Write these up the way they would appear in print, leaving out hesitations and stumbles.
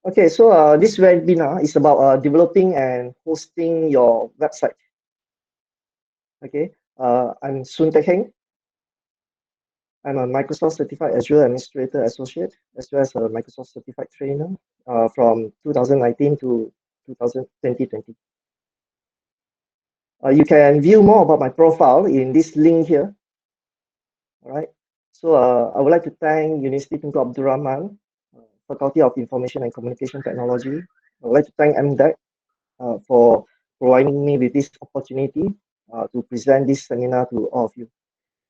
Okay, so this webinar is about developing and hosting your website. Okay, I'm Heng. I'm a Microsoft Certified Azure Administrator Associate, as well as a Microsoft Certified Trainer from 2019 to 2020. You can view more about my profile in this link here. All right. So I would like to thank Universiti Tunku Abdul Rahman, Faculty of Information and Communication Technology. I would like to thank MDEC for providing me with this opportunity to present this seminar to all of you.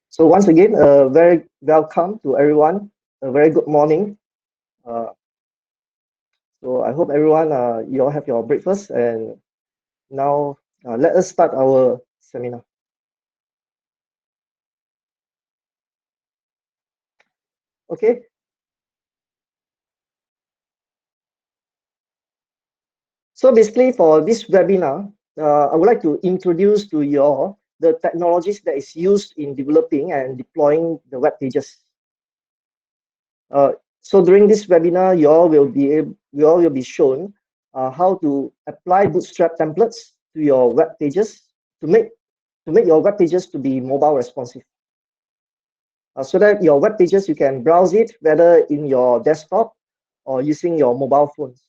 So once again, very welcome to everyone. A very good morning. So I hope everyone, you all have your breakfast, and now let us start our seminar. Okay. So basically for this webinar, I would like to introduce to you all the technologies that is used in developing and deploying the web pages. So during this webinar, you all will be shown how to apply Bootstrap templates to your web pages to make your web pages to be mobile responsive. So that your web pages, you can browse it whether in your desktop or using your mobile phones,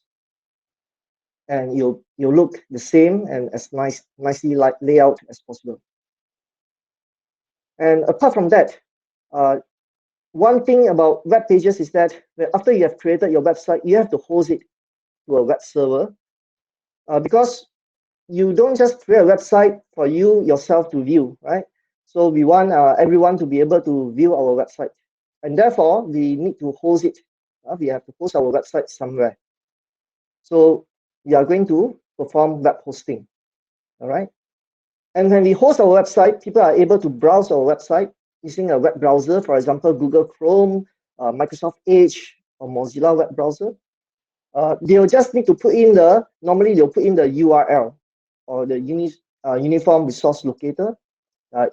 and you'll look the same and as nicely layout as possible. And apart from that, one thing about web pages is that after you have created your website, you have to host it to a web server, because you don't just create a website for you yourself to view, right? So we want everyone to be able to view our website, and therefore we need to host it. We have to host our website somewhere. So we are going to perform web hosting, all right? And when we host our website, people are able to browse our website using a web browser, for example, Google Chrome, Microsoft Edge, or Mozilla web browser. They'll just need to put in normally they'll put in the URL or the uniform resource locator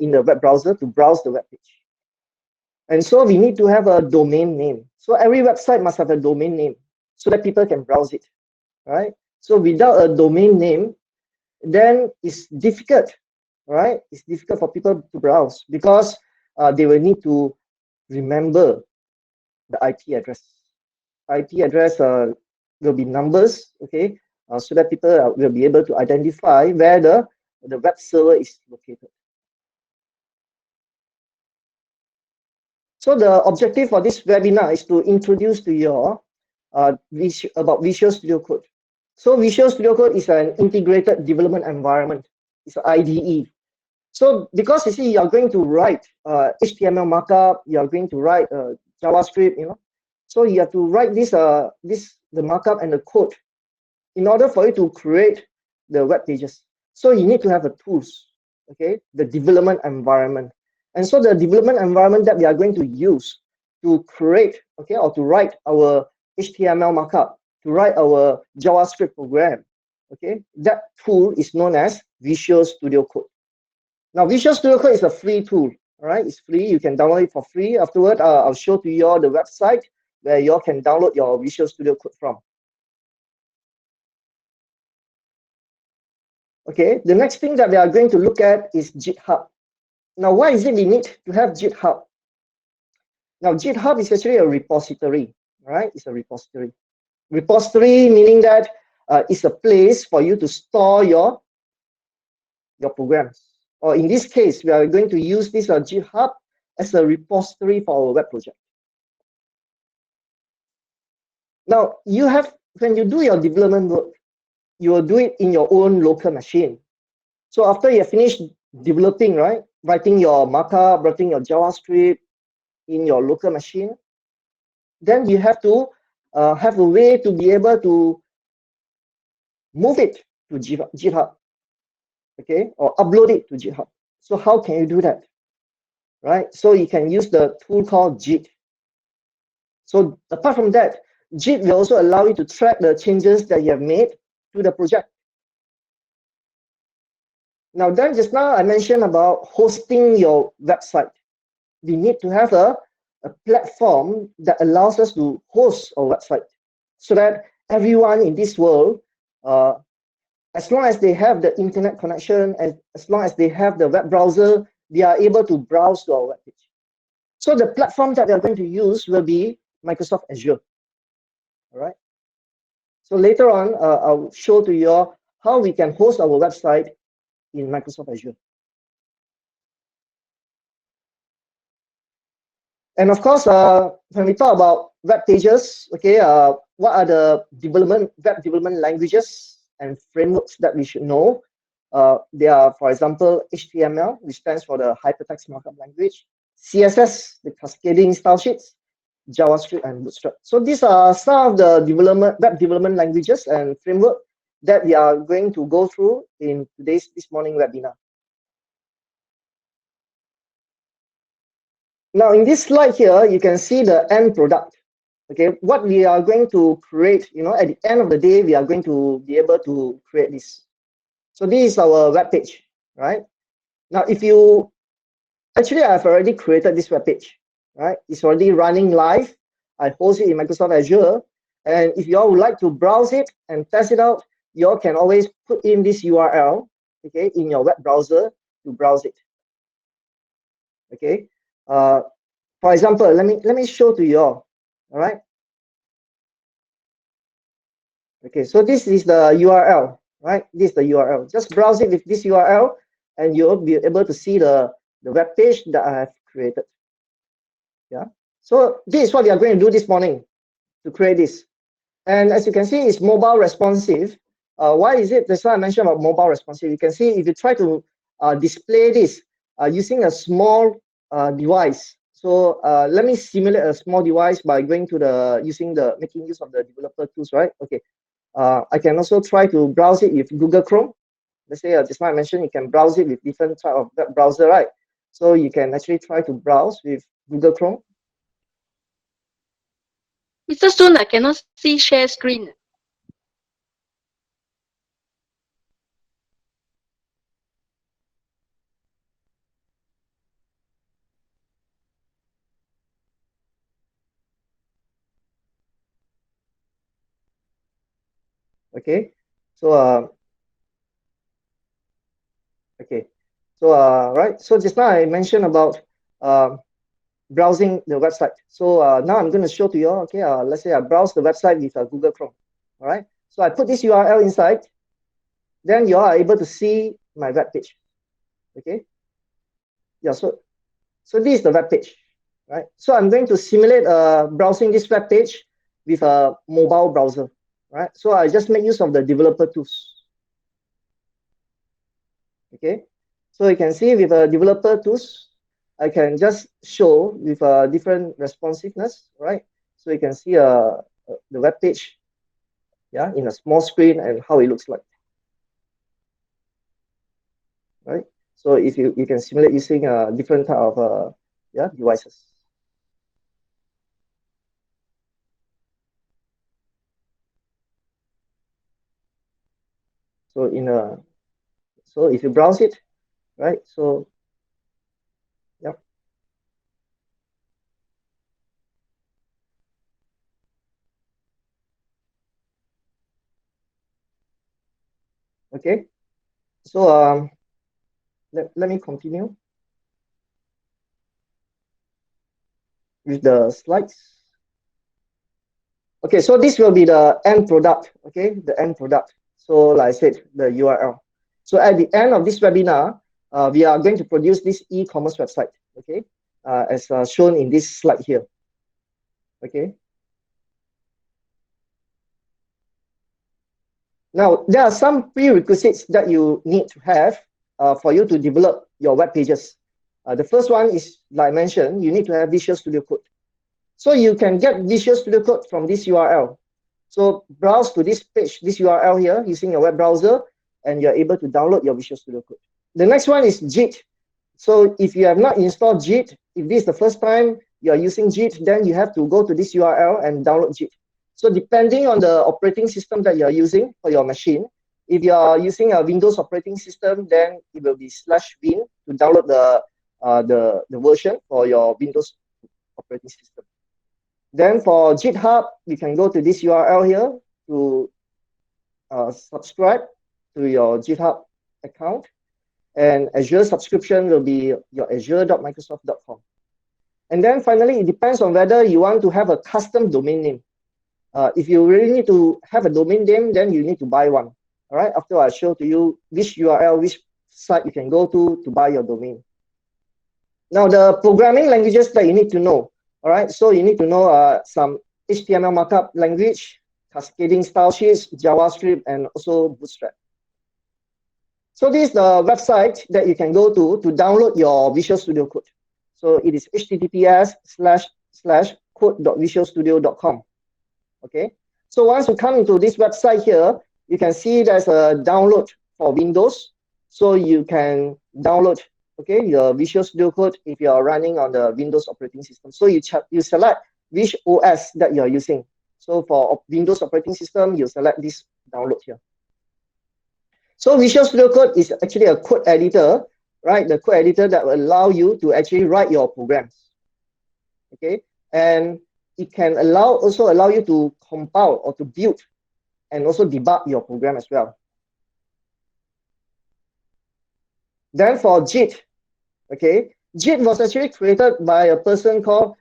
in the web browser to browse the web page. And so we need to have a domain name. So every website must have a domain name so that people can browse it, right? So without a domain name, then it's difficult, right? It's difficult for people to browse because they will need to remember the IP address. IP address will be numbers, okay, so that people will be able to identify where the web server is located. So the objective for this webinar is to introduce to you about Visual Studio Code. So Visual Studio Code is an integrated development environment. It's an IDE. So because you see, you are going to write HTML markup, you are going to write JavaScript, so you have to write the markup and the code in order for you to create the web pages. So you need to have the tools, okay, the development environment. And so the development environment that we are going to use to create, okay, or to write our HTML markup, to write our JavaScript program, okay, that tool is known as Visual Studio Code. Now, Visual Studio Code is a free tool, all right? It's free. You can download it for free. Afterward, I'll show to you all the website where you all can download your Visual Studio Code from. Okay, the next thing that we are going to look at is GitHub. Now, why is it we need to have GitHub? Now, GitHub is actually a repository, right? It's a repository. Repository meaning that it's a place for you to store your programs. Or in this case, we are going to use this GitHub as a repository for our web project. Now, when you do your development work, you will do it in your own local machine. So after you have finished developing, right, writing your markup, writing your JavaScript in your local machine, then you have to have a way to be able to move it to GitHub, okay, or upload it to GitHub. So how can you do that, right? So you can use the tool called Git. So apart from that, Git will also allow you to track the changes that you have made to the project. Now, then just now I mentioned about hosting your website. We need to have a platform that allows us to host our website so that everyone in this world, as long as they have the internet connection, as long as they have the web browser, they are able to browse to our web page. So the platform that we are going to use will be Microsoft Azure. All right. So later on, I'll show to you how we can host our website in Microsoft Azure. And of course, when we talk about web pages, okay, what are the web development languages and frameworks that we should know? They are, for example, HTML, which stands for the Hypertext Markup Language, CSS, the Cascading Style Sheets, JavaScript and Bootstrap. So these are some of the web development languages and framework that we are going to go through in this morning webinar. Now, in this slide here, you can see the end product. Okay, what we are going to create, at the end of the day, we are going to be able to create this. So this is our web page, right? Now, actually, I've already created this web page, right? It's already running live. I host it in Microsoft Azure. And if you all would like to browse it and test it out, you all can always put in this URL, okay, in your web browser to browse it. Okay. For example, let me show to you all. All right. Okay, so this is the URL, right? This is the URL. Just browse it with this URL, and you'll be able to see the web page that I have created. Yeah. So this is what we are going to do this morning to create this. And as you can see, it's mobile responsive. Why is it? That's why I mentioned about mobile responsive. You can see if you try to display this using a small device. So let me simulate a small device by going to making use of the developer tools, right? Okay. I can also try to browse it with Google Chrome. Let's say just now I mentioned you can browse it with different type of web browser, right? So you can actually try to browse with Google Chrome. Mr. Soon, I cannot see share screen. Okay, so okay, so right. So just now I mentioned about browsing the website. So now I'm going to show to you. Okay, let's say I browse the website with Google Chrome. All right. So I put this URL inside. Then you are able to see my web page. Okay. Yeah. So this is the web page, right? So I'm going to simulate browsing this web page with a mobile browser, right? So I just make use of the developer tools. Okay. So you can see with developer tools, I can just show with different responsiveness, right? So you can see the web page, yeah, in a small screen and how it looks like, right? So if you can simulate using different type of devices. So so if you browse it, right? So yeah. Okay. So let me continue with the slides. Okay, so this will be the end product. Okay, the end product. So like I said, the URL. So at the end of this webinar, we are going to produce this e-commerce website. Okay, as shown in this slide here. Okay. Now there are some prerequisites that you need to have for you to develop your web pages. The first one is, like I mentioned, you need to have Visual Studio Code. So you can get Visual Studio Code from this URL. So browse to this page, this URL here, using your web browser, and you're able to download your Visual Studio Code. The next one is JIT. So if you have not installed JIT, if this is the first time you're using JIT, then you have to go to this URL and download JIT. So depending on the operating system that you're using for your machine, if you're using a Windows operating system, then it will be /win to download the version for your Windows operating system. Then for GitHub, you can go to this URL here. to subscribe to your GitHub account, and Azure subscription will be your azure.microsoft.com. And then finally, it depends on whether you want to have a custom domain name. If you really need to have a domain name, then you need to buy one. All right, after I show to you which URL, which site you can go to buy your domain. Now, the programming languages that you need to know. All right, so you need to know some HTML markup language, cascading style sheets, JavaScript, and also Bootstrap. So this is the website that you can go to download your Visual Studio Code. So it is https://code.visualstudio.com. Okay. So once you come into this website here, you can see there's a download for Windows. So you can download, okay, your Visual Studio Code if you are running on the Windows operating system. So you select which OS that you are using. So for Windows operating system, you select this download here. So Visual Studio Code is actually a code editor, right? The code editor that will allow you to actually write your programs. Okay, and it can also allow you to compile or to build and also debug your program as well. Then for JIT, okay, JIT was actually created by a person called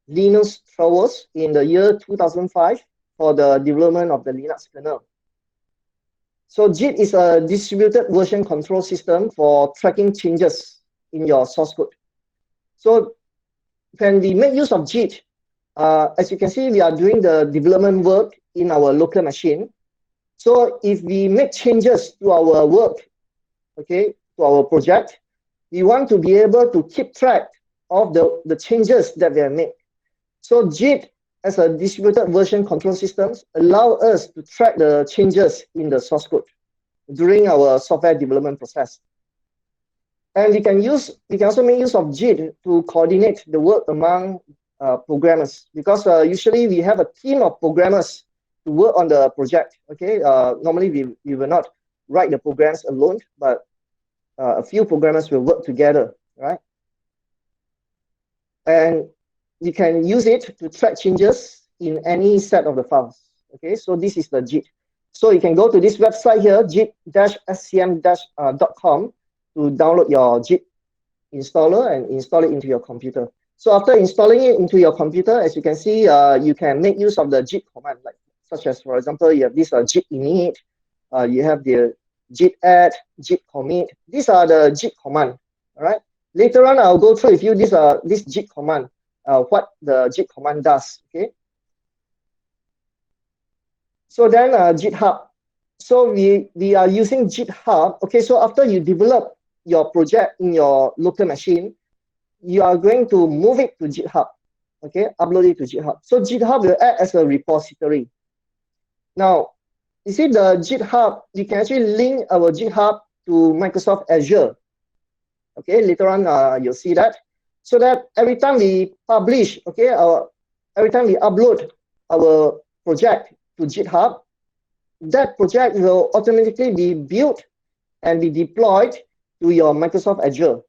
Linus Torvalds in the year 2005 for the development of the Linux kernel. So JIT is a distributed version control system for tracking changes in your source code. So when we make use of JIT, as you can see, we are doing the development work in our local machine. So if we make changes to our work, okay, to our project, we want to be able to keep track of the changes that we have made. So JIT as a distributed version control systems allow us to track the changes in the source code during our software development process. And we can also make use of JIT to coordinate the work among programmers, because usually we have a team of programmers to work on the project. Okay, normally we will not write the programs alone, but a few programmers will work together, right? And you can use it to track changes in any set of the files. Okay, so this is the JIT. So you can go to this website here, jit-scm-.com, to download your JIT installer and install it into your computer. So after installing it into your computer, as you can see, you can make use of the JIT command, like such as, for example, you have this JIT init, you have the JIT add, JIT commit. These are the JIT command. All right. Later on, I'll go through with you this JIT command, what the JIT command does. Okay. So then GitHub. So we are using GitHub. Okay. So after you develop your project in your local machine, you are going to move it to GitHub. Okay. Upload it to GitHub. So GitHub will act as a repository. Now, you see the GitHub, you can actually link our GitHub to Microsoft Azure. Okay, later on you'll see that. So that every time we publish, okay, every time we upload our project to GitHub, that project will automatically be built and be deployed to your Microsoft Azure,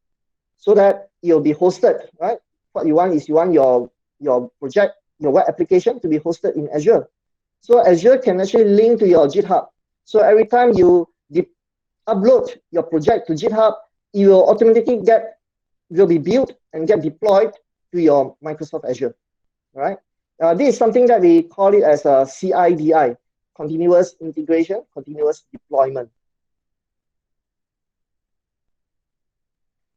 so that you'll be hosted, right? What you want is you want your project, your web application to be hosted in Azure. So Azure can actually link to your GitHub. So every time you upload your project to GitHub, it will automatically will be built and get deployed to your Microsoft Azure. All right. This is something that we call it as a CIDI, continuous integration, continuous deployment.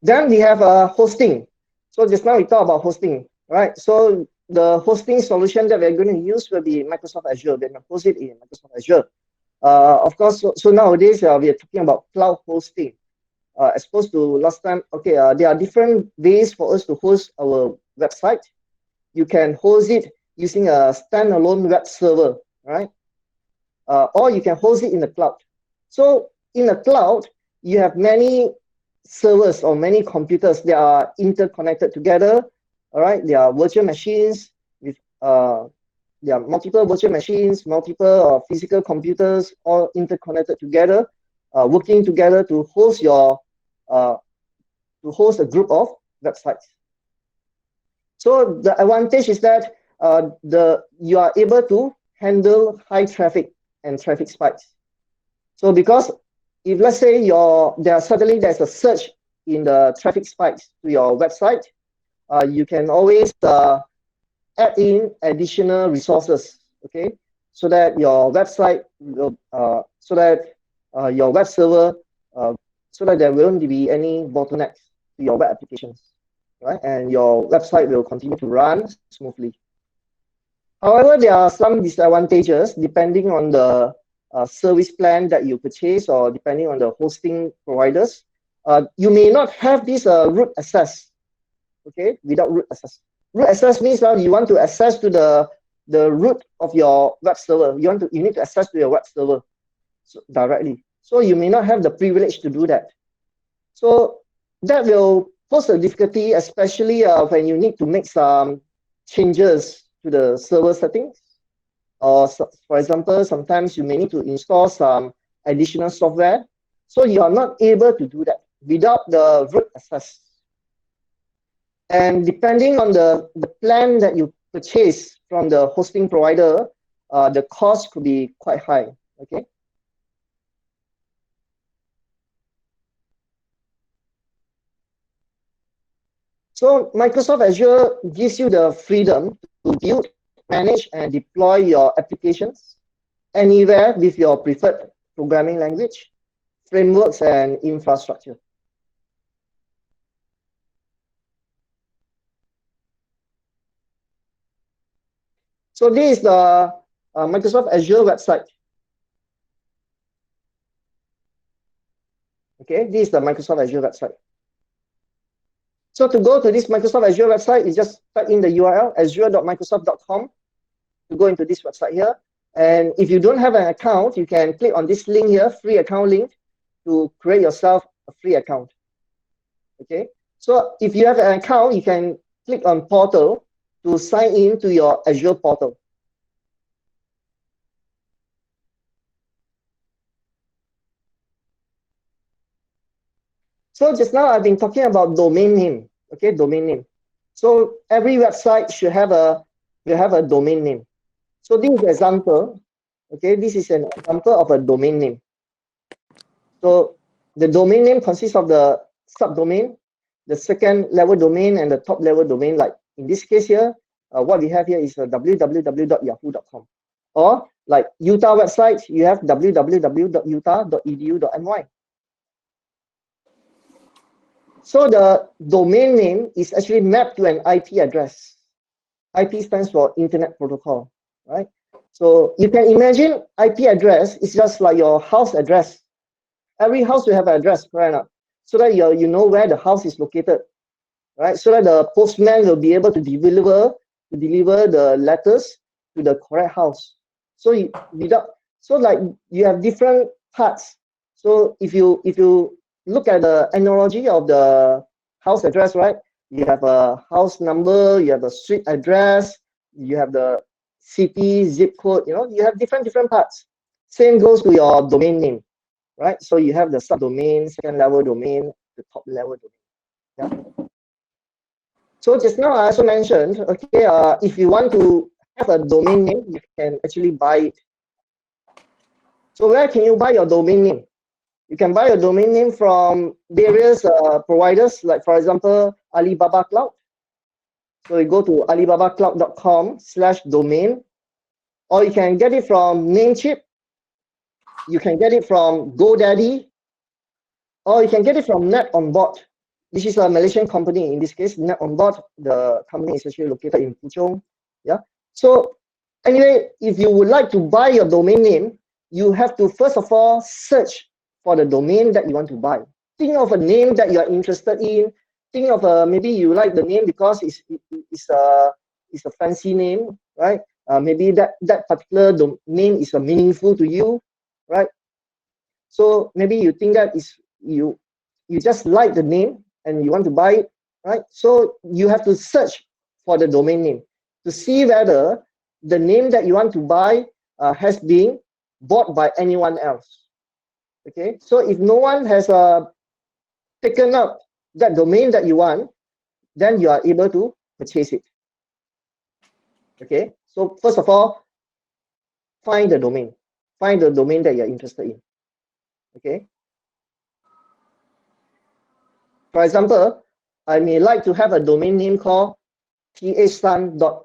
Then we have hosting. So just now we talked about hosting, right? So the hosting solution that we're going to use will be Microsoft Azure. We're going to host it in Microsoft Azure. Of course, so nowadays we are talking about cloud hosting. As opposed to last time, okay, there are different ways for us to host our website. You can host it using a standalone web server, right? Or you can host it in the cloud. So in the cloud, you have many servers or many computers that are interconnected together. All right, there are virtual machines with there are multiple virtual machines, multiple physical computers, all interconnected together, working together to host your a group of websites. So the advantage is that you are able to handle high traffic. and traffic spikes. So because if let's say suddenly there's a surge in the traffic spikes to your website, you can always add in additional resources, okay, so that your website will, your web server, so that there won't be any bottlenecks to your web applications, right? And your website will continue to run smoothly. However, there are some disadvantages depending on the service plan that you purchase or depending on the hosting providers. You may not have this root access, okay, without root access. Root access means you want to access to the root of your web server. You need to access to your web server directly. So you may not have the privilege to do that. So that will pose a difficulty, especially when you need to make some changes to the server settings. Or for example, sometimes you may need to install some additional software. So you are not able to do that without the root access. And depending on the plan that you purchase from the hosting provider, the cost could be quite high, okay? So Microsoft Azure gives you the freedom to build, manage, and deploy your applications anywhere with your preferred programming language, frameworks, and infrastructure. So this is the Microsoft Azure website. Okay, this is the Microsoft Azure website. So to go to this Microsoft Azure website, you just type in the URL azure.microsoft.com to go into this website here. And if you don't have an account, you can click on this link here, free account link, to create yourself a free account. Okay, so if you have an account, you can click on portal to sign in to your Azure portal. So just now I've been talking about domain name, okay, domain name. So every website should have a domain name. So this is an example, okay, this is an example of a domain name. So the domain name consists of the subdomain, the second level domain, and the top level domain. Like in this case here, what we have here is www.yahoo.com. Or like UTAR website, you have www.utar.edu.my. So the domain name is actually mapped to an IP address. IP stands for Internet Protocol, right? So you can imagine IP address is just like your house address. Every house will have an address, right? So that you know where the house is located, right? So that the postman will be able to deliver the letters to the correct house. So you have different parts. So if you look at the analogy of the house address, right? You have a house number, you have a street address, you have the city, zip code, you have different parts. Same goes to your domain name, right? So you have the subdomain, second level domain, the top level domain. Yeah. So just now I also mentioned, okay, if you want to have a domain name, you can actually buy it. So where can you buy your domain name? You can buy a domain name from various providers, like for example, Alibaba Cloud. So you go to alibabacloud.com/domain, or you can get it from Namecheap. You can get it from GoDaddy, or you can get it from NetOnBoard. This is a Malaysian company. In this case, NetOnBoard, the company is actually located in Puchong. Yeah. So anyway, if you would like to buy your domain name, you have to first of all search for the domain that you want to buy. Think of a name that you are interested in. Think of maybe you like the name because it's a fancy name, right? Maybe that particular name is meaningful to you, right? So maybe you think that you just like the name and you want to buy it, right? So you have to search for the domain name to see whether the name that you want to buy has been bought by anyone else. Okay, so if no one has taken up that domain that you want, then you are able to purchase it. Okay, so first of all, find the domain. find the domain that you're interested in. Okay. For example, I may like to have a domain name called tasun.name.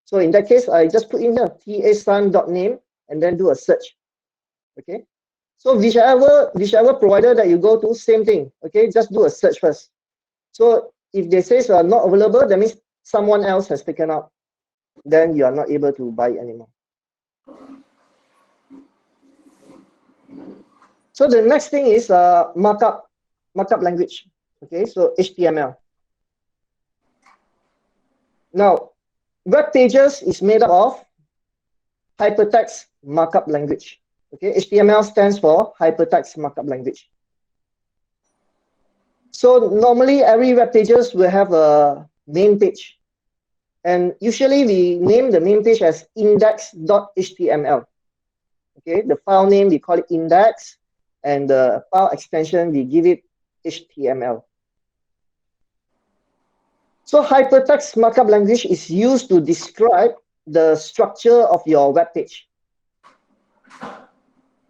So in that case, I just put in here tasun.name and then do a search. Okay. So whichever provider that you go to, same thing. Okay, just do a search first. So if they say not available, that means someone else has taken up. Then you are not able to buy it anymore. So the next thing is markup language. Okay, so HTML. Now, web pages is made up of hypertext markup language. Okay, HTML stands for hypertext markup language. So normally every web pages will have a main page. And usually we name the main page as index.html. Okay, the file name we call it index, and the file extension we give it HTML. So hypertext markup language is used to describe the structure of your web page.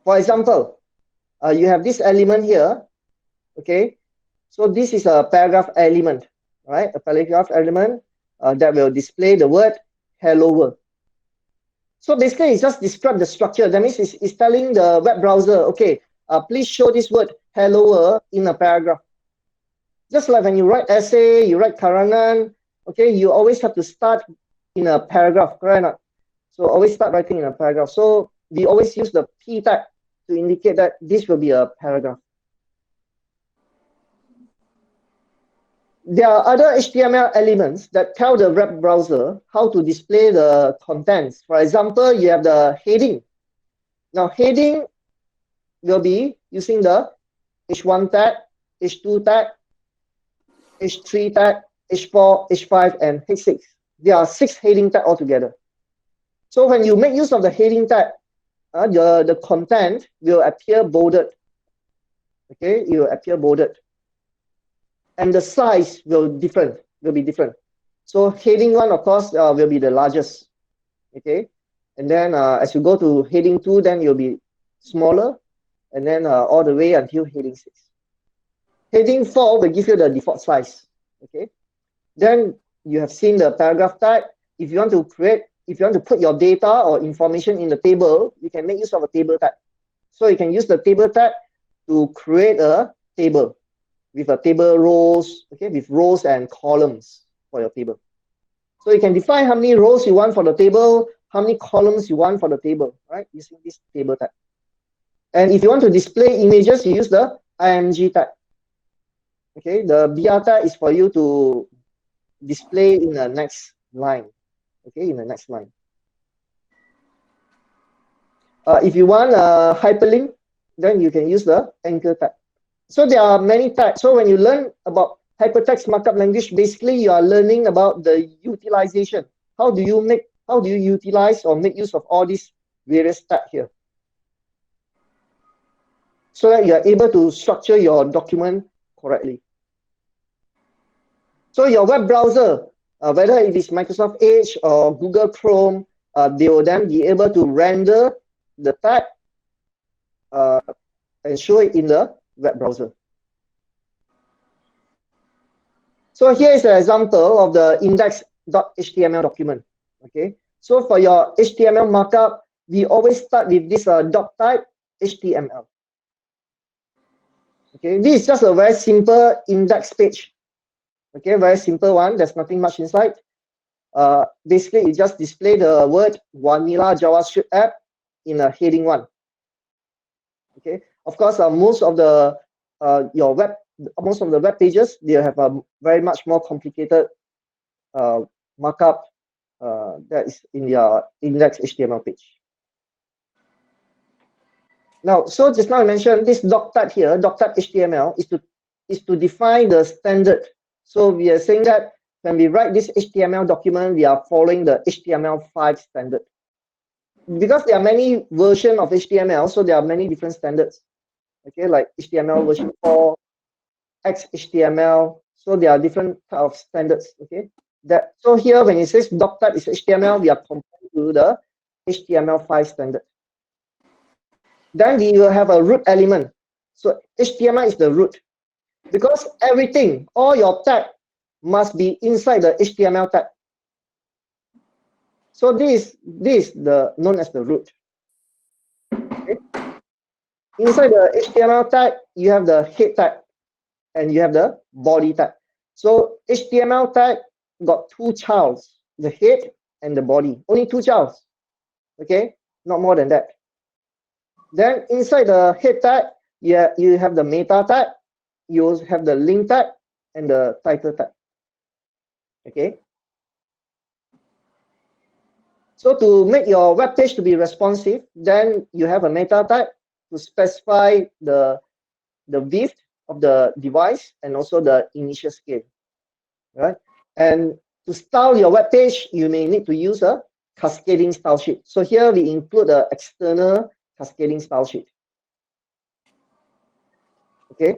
For example, you have this element here. Okay, so this is a paragraph element, right? A paragraph element that will display the word hello world. So basically, it's just describe the structure. That means it's telling the web browser, okay, please show this word hello world in a paragraph. Just like when you write essay, you write karangan, okay, you always have to start in a paragraph, correct or not? So always start writing in a paragraph. So we always use the P tag to indicate that this will be a paragraph. There are other HTML elements that tell the web browser how to display the contents. For example, you have the heading. Now, heading will be using the H1 tag, H2 tag, H3 tag, H4, H5, and H6. There are 6 heading tags altogether. So when you make use of the heading tag, the content will appear bolded. Okay, it will appear bolded. And the size will be different. So heading 1, of course, will be the largest. Okay, and then as you go to heading 2, then you'll be smaller, and then all the way until heading 6. Heading 4 will give you the default size. Okay, then you have seen the paragraph tag. If you want to put your data or information in the table, you can make use of a table tag. So you can use the table tag to create a table with a table rows, okay, with rows and columns for your table. So you can define how many rows you want for the table, how many columns you want for the table, right, using this table tag. And if you want to display images, you use the img tag. Okay, the br tag is for you to display in the next line. Okay, in the next line. If you want a hyperlink, then you can use the anchor tag. So there are many tags. So when you learn about hypertext markup language, basically you are learning about the utilization. How do you utilize or make use of all these various tags here, so that you are able to structure your document correctly. So your web browser, whether it is Microsoft Edge or Google Chrome, they will then be able to render the tag and show it in the web browser. So here is an example of the index.html document. Okay, so for your HTML markup, we always start with this doc type HTML. Okay, this is just a very simple index page. Okay, very simple one. There's nothing much inside. Basically, it just display the word vanilla JavaScript app in a heading 1. Okay, of course, most of the web pages, they have a very much more complicated markup that is in their index HTML page. Now, so just now I mentioned this doc type here, doc type HTML is to define the standard. So we are saying that when we write this HTML document, we are following the HTML5 standard. Because there are many versions of HTML, so there are many different standards. Okay, like HTML version 4, XHTML. So there are different type of standards. Okay, so here when it says doc type is HTML, we are comparing to the HTML5 standard. Then we will have a root element. So HTML is the root, because everything, all your tag must be inside the HTML tag. So this is the known as the root. Okay. Inside the HTML tag, you have the head tag and you have the body tag. So HTML tag got two childs, the head and the body. Only two childs. Okay, not more than that. Then inside the head tag, you have the meta tag, you also have the link tag and the title tag. Okay. So to make your web page to be responsive, then you have a meta tag to specify the width of the device and also the initial scale, right? And to style your web page, you may need to use a cascading style sheet. So here we include the external cascading style sheet. Okay,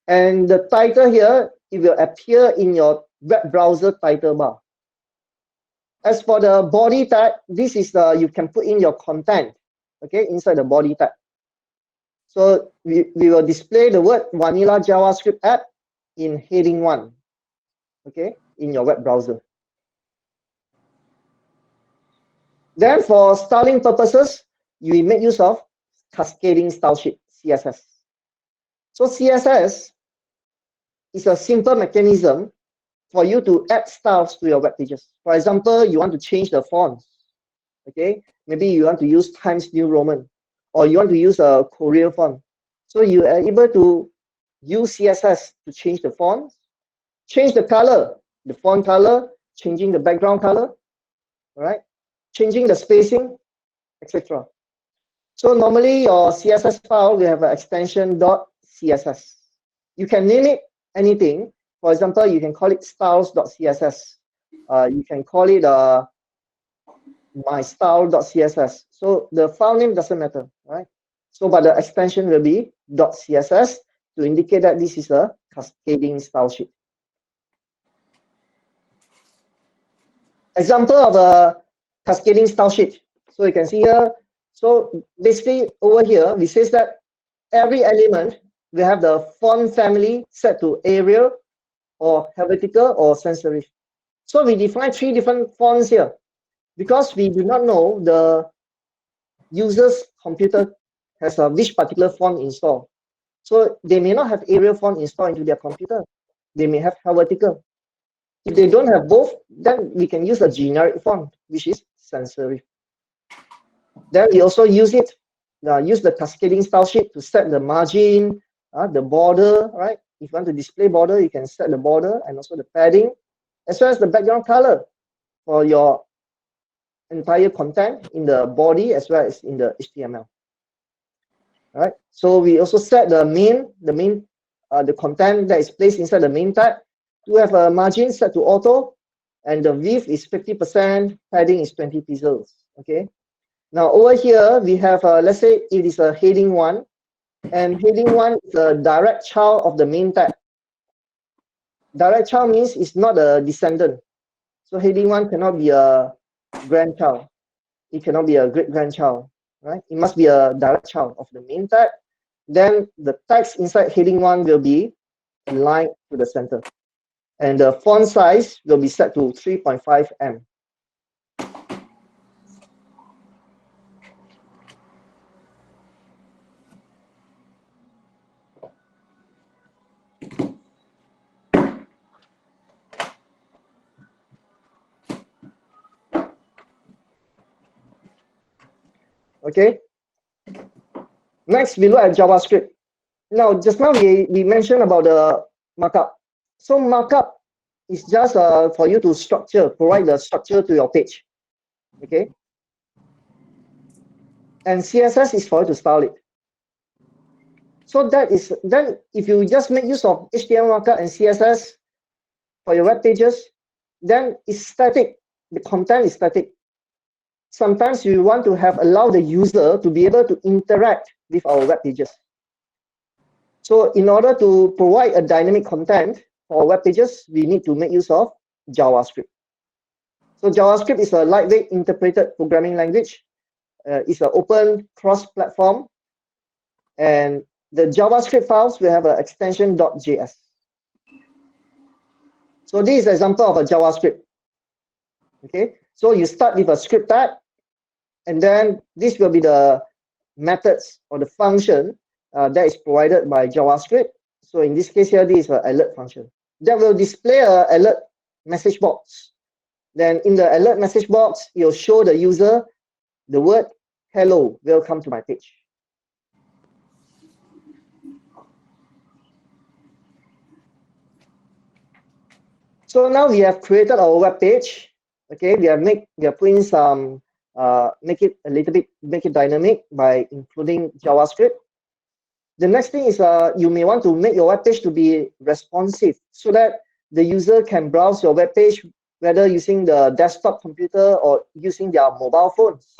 and the title here, it will appear in your web browser title bar. As for the body tag, this is you can put in your content, okay, inside the body tag. So we will display the word vanilla JavaScript app in heading 1, okay, in your web browser. Then for styling purposes, you make use of cascading style sheet, CSS. So CSS is a simple mechanism for you to add styles to your web pages. For example, you want to change the fonts, okay? Maybe you want to use Times New Roman, or you want to use a Courier font. So you are able to use CSS to change the font, change the color, the font color, changing the background color, all right? Changing the spacing, etc. So normally your CSS file will have an extension .css. You can name it anything. For example, you can call it styles.css. You can call it mystyle.css. So the file name doesn't matter, right? So but the extension will be .css to indicate that this is a cascading style sheet. Example of a cascading style sheet. So you can see here. So basically over here, we says that every element will have the font family set to Arial or Helvetica or sans serif. So we define 3 different fonts here because we do not know the user's computer has which particular font installed. So they may not have Arial font installed into their computer. They may have Helvetica. If they don't have both, then we can use a generic font, which is sans serif. Then we also use the cascading style sheet to set the margin, the border, right? If you want to display border, you can set the border and also the padding, as well as the background color for your entire content in the body as well as in the HTML. All right. So we also set the content that is placed inside the main tag to have a margin set to auto, and the width is 50%, padding is 20 pixels. Okay. Now over here we have let's say it is a heading 1, and heading 1 is a direct child of the main tag. Direct child means it's not a descendant. So heading 1 cannot be a grandchild. It cannot be a great grandchild, right? It must be a direct child of the main tag. Then the text inside heading 1 will be aligned to the center, and the font size will be set to 3.5 M. Okay. Next, we look at JavaScript. Now, just now we mentioned about the markup. So markup is just for you to provide the structure to your page. Okay. And CSS is for you to style it. So then if you just make use of HTML markup and CSS for your web pages, then it's static. The content is static. Sometimes you want to allow the user to be able to interact with our web pages. So in order to provide a dynamic content for our web pages, we need to make use of JavaScript. So JavaScript is a lightweight interpreted programming language is an open cross-platform, and the JavaScript files will have an extension .js. So this is an example of a JavaScript. Okay, so you start with a script tag, and then this will be the methods or the function that is provided by JavaScript. So in this case here, this is an alert function that will display an alert message box. Then in the alert message box, it will show the user the word hello, welcome to my page. So now we have created our web page. Okay, we are putting some make it a little bit, make it dynamic by including JavaScript. The next thing is you may want to make your web page to be responsive so that the user can browse your web page whether using the desktop computer or using their mobile phones.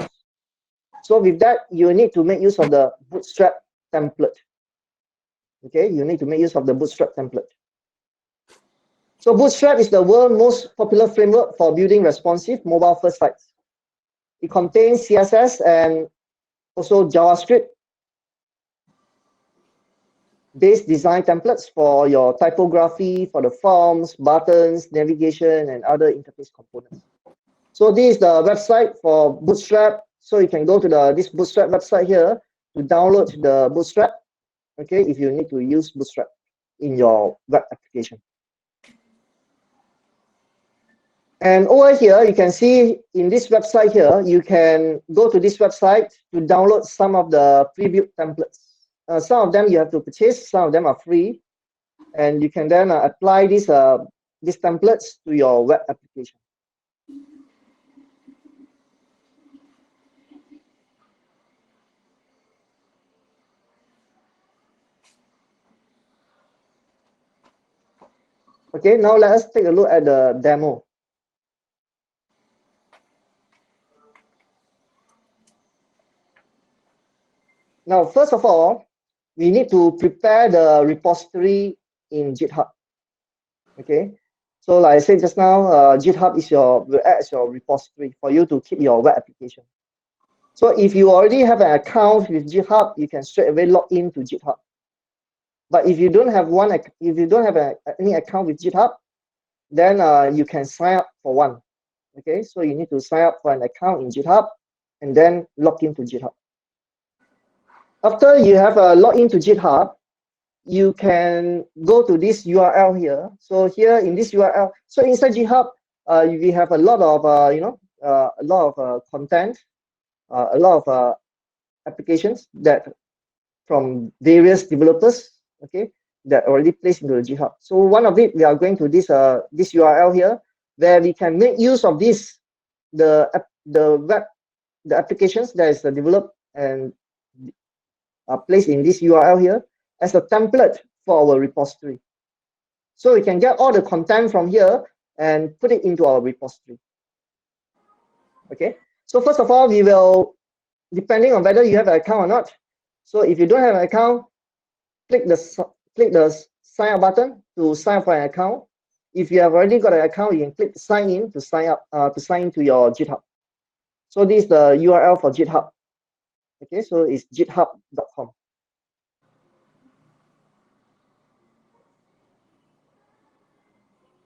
So with that, you need to make use of the Bootstrap template. Okay, you need to make use of the Bootstrap template. So Bootstrap is the world's most popular framework for building responsive mobile-first sites. It contains CSS and also JavaScript based design templates for your typography, for the forms, buttons, navigation, and other interface components. So this is the website for Bootstrap. So you can go to this Bootstrap website here to download the Bootstrap. Okay, if you need to use Bootstrap in your web application. And over here, you can see in this website here, you can go to this website to download some of the pre-built templates. Some of them you have to purchase, some of them are free. And you can then apply these templates to your web application. Okay, now let us take a look at the demo. Now, first of all, we need to prepare the repository in GitHub. Okay, so like I said just now, GitHub will act as your repository for you to keep your web application. So if you already have an account with GitHub, you can straight away log into GitHub. But if you don't have any account with GitHub, then you can sign up for one. Okay, so you need to sign up for an account in GitHub and then log into GitHub. After you have a login to GitHub, you can go to this URL here. So here in this URL, so inside GitHub, we have a lot of content, a lot of applications that from various developers, okay, that already placed into the GitHub. So one of it, we are going to this URL here, where we can make use of this, the applications that is developed and placed in this URL here as a template for our repository. So we can get all the content from here and put it into our repository. Okay, so first of all, we will, depending on whether you have an account or not. So if you don't have an account, click the sign up button to sign up for an account. If you have already got an account, you can click sign in to sign up to sign into your GitHub. So this is the URL for GitHub. Okay, so it's github.com.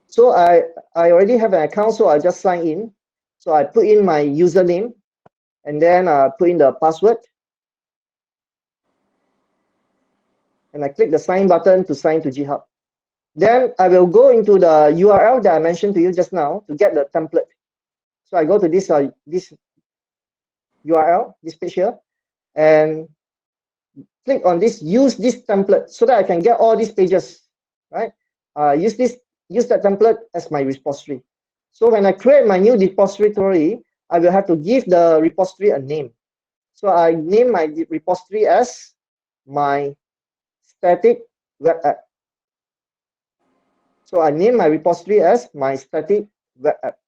So I already have an account, so I just sign in. So I put in my username and then put in the password. And I click the sign button to sign to GitHub. Then I will go into the URL that I mentioned to you just now to get the template. So I go to this URL, this page here, and click on this, use this template so that I can get all these pages, right? Use that template as my repository. So when I create my new repository, I will have to give the repository a name. So I name my repository as my static web app. So I name my repository as my static web app.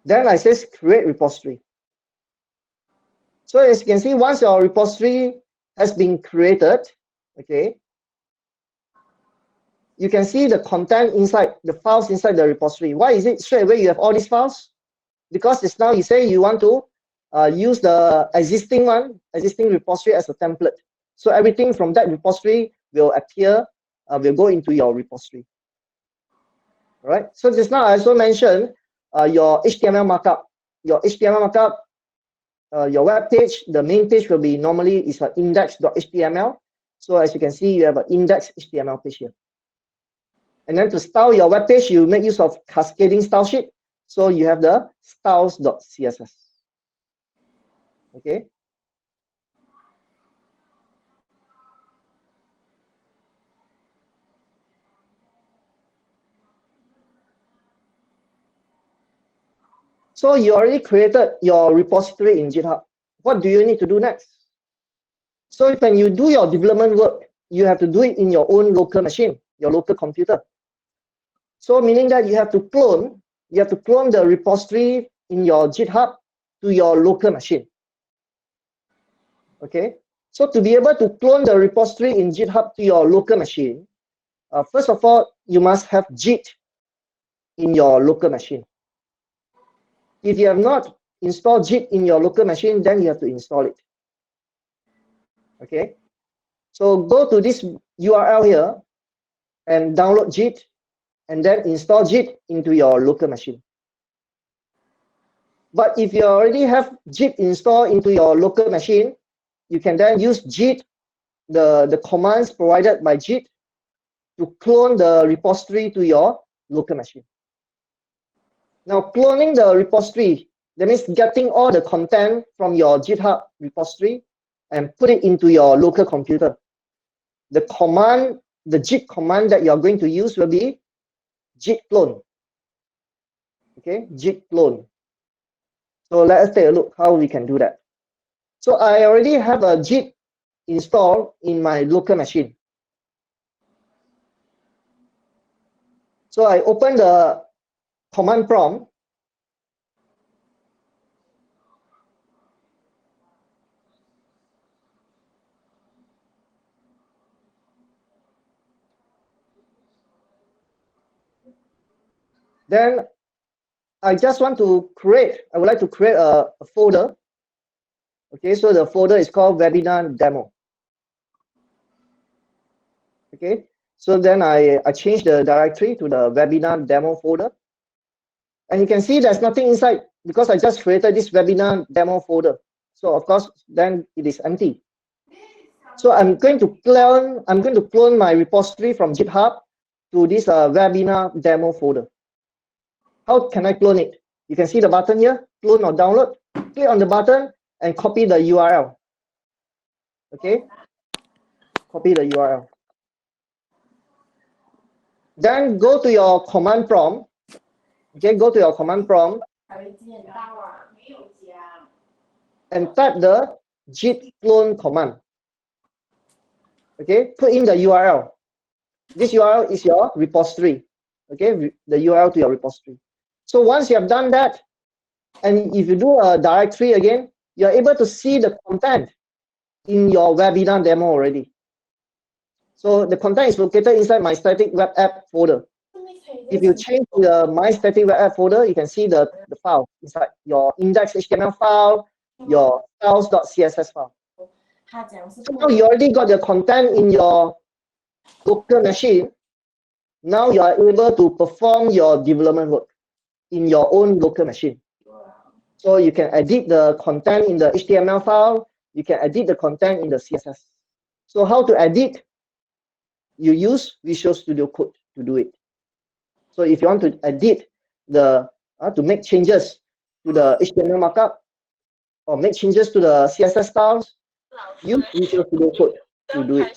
Then I says create repository. So as you can see, once your repository has been created, okay, you can see the content inside, the files inside the repository. Why is it straight away you have all these files? Because it's now you say you want to use the existing repository as a template. So everything from that repository will appear, will go into your repository. All right. So just now I also mentioned your HTML markup. Your HTML markup, your web page, the main page will be normally is an index.html. So as you can see, you have an index HTML page here. And then to style your web page, you make use of cascading style sheet. So you have the styles.css. Okay. So you already created your repository in GitHub. What do you need to do next? So when you do your development work, you have to do it in your own local machine, your local computer. So meaning that you have to clone the repository in your GitHub to your local machine. Okay. So to be able to clone the repository in GitHub to your local machine, first of all, you must have Git in your local machine. If you have not installed Git in your local machine, then you have to install it. Okay. So go to this URL here and download Git and then install Git into your local machine. But if you already have Git installed into your local machine, you can then use Git, the commands provided by Git to clone the repository to your local machine. Now, cloning the repository, that means getting all the content from your GitHub repository and put it into your local computer. The command, the Git command that you're going to use will be git clone. Okay, git clone. So let us take a look how we can do that. So I already have a Git installed in my local machine. So I open the command prompt. Then I just want to create, I would like to create a folder. Okay, so the folder is called webinar demo. Okay, so then I change the directory to the webinar demo folder. And you can see there's nothing inside because I just created this webinar demo folder. So of course, then it is empty. So I'm going to clone my repository from GitHub to this webinar demo folder. How can I clone it? You can see the button here, clone or download. Click on the button and copy the URL. Okay, copy the URL. Then go to your command prompt. Okay, go to your command prompt and type the git clone command. Okay, put in the URL. This URL is your repository. Okay, the URL to your repository. So once you have done that, and if you do a directory again, you're able to see the content in your webinar demo already. So the content is located inside my static web app folder. If you change to the my static web app folder, you can see the file inside your index HTML file, your styles.css file. So now you already got the content in your local machine. Now you are able to perform your development work in your own local machine. So you can edit the content in the HTML file. You can edit the content in the CSS. So how to edit? You use Visual Studio Code to do it. So if you want to edit to make changes to the HTML markup or make changes to the CSS styles, use Visual Studio Code to do it.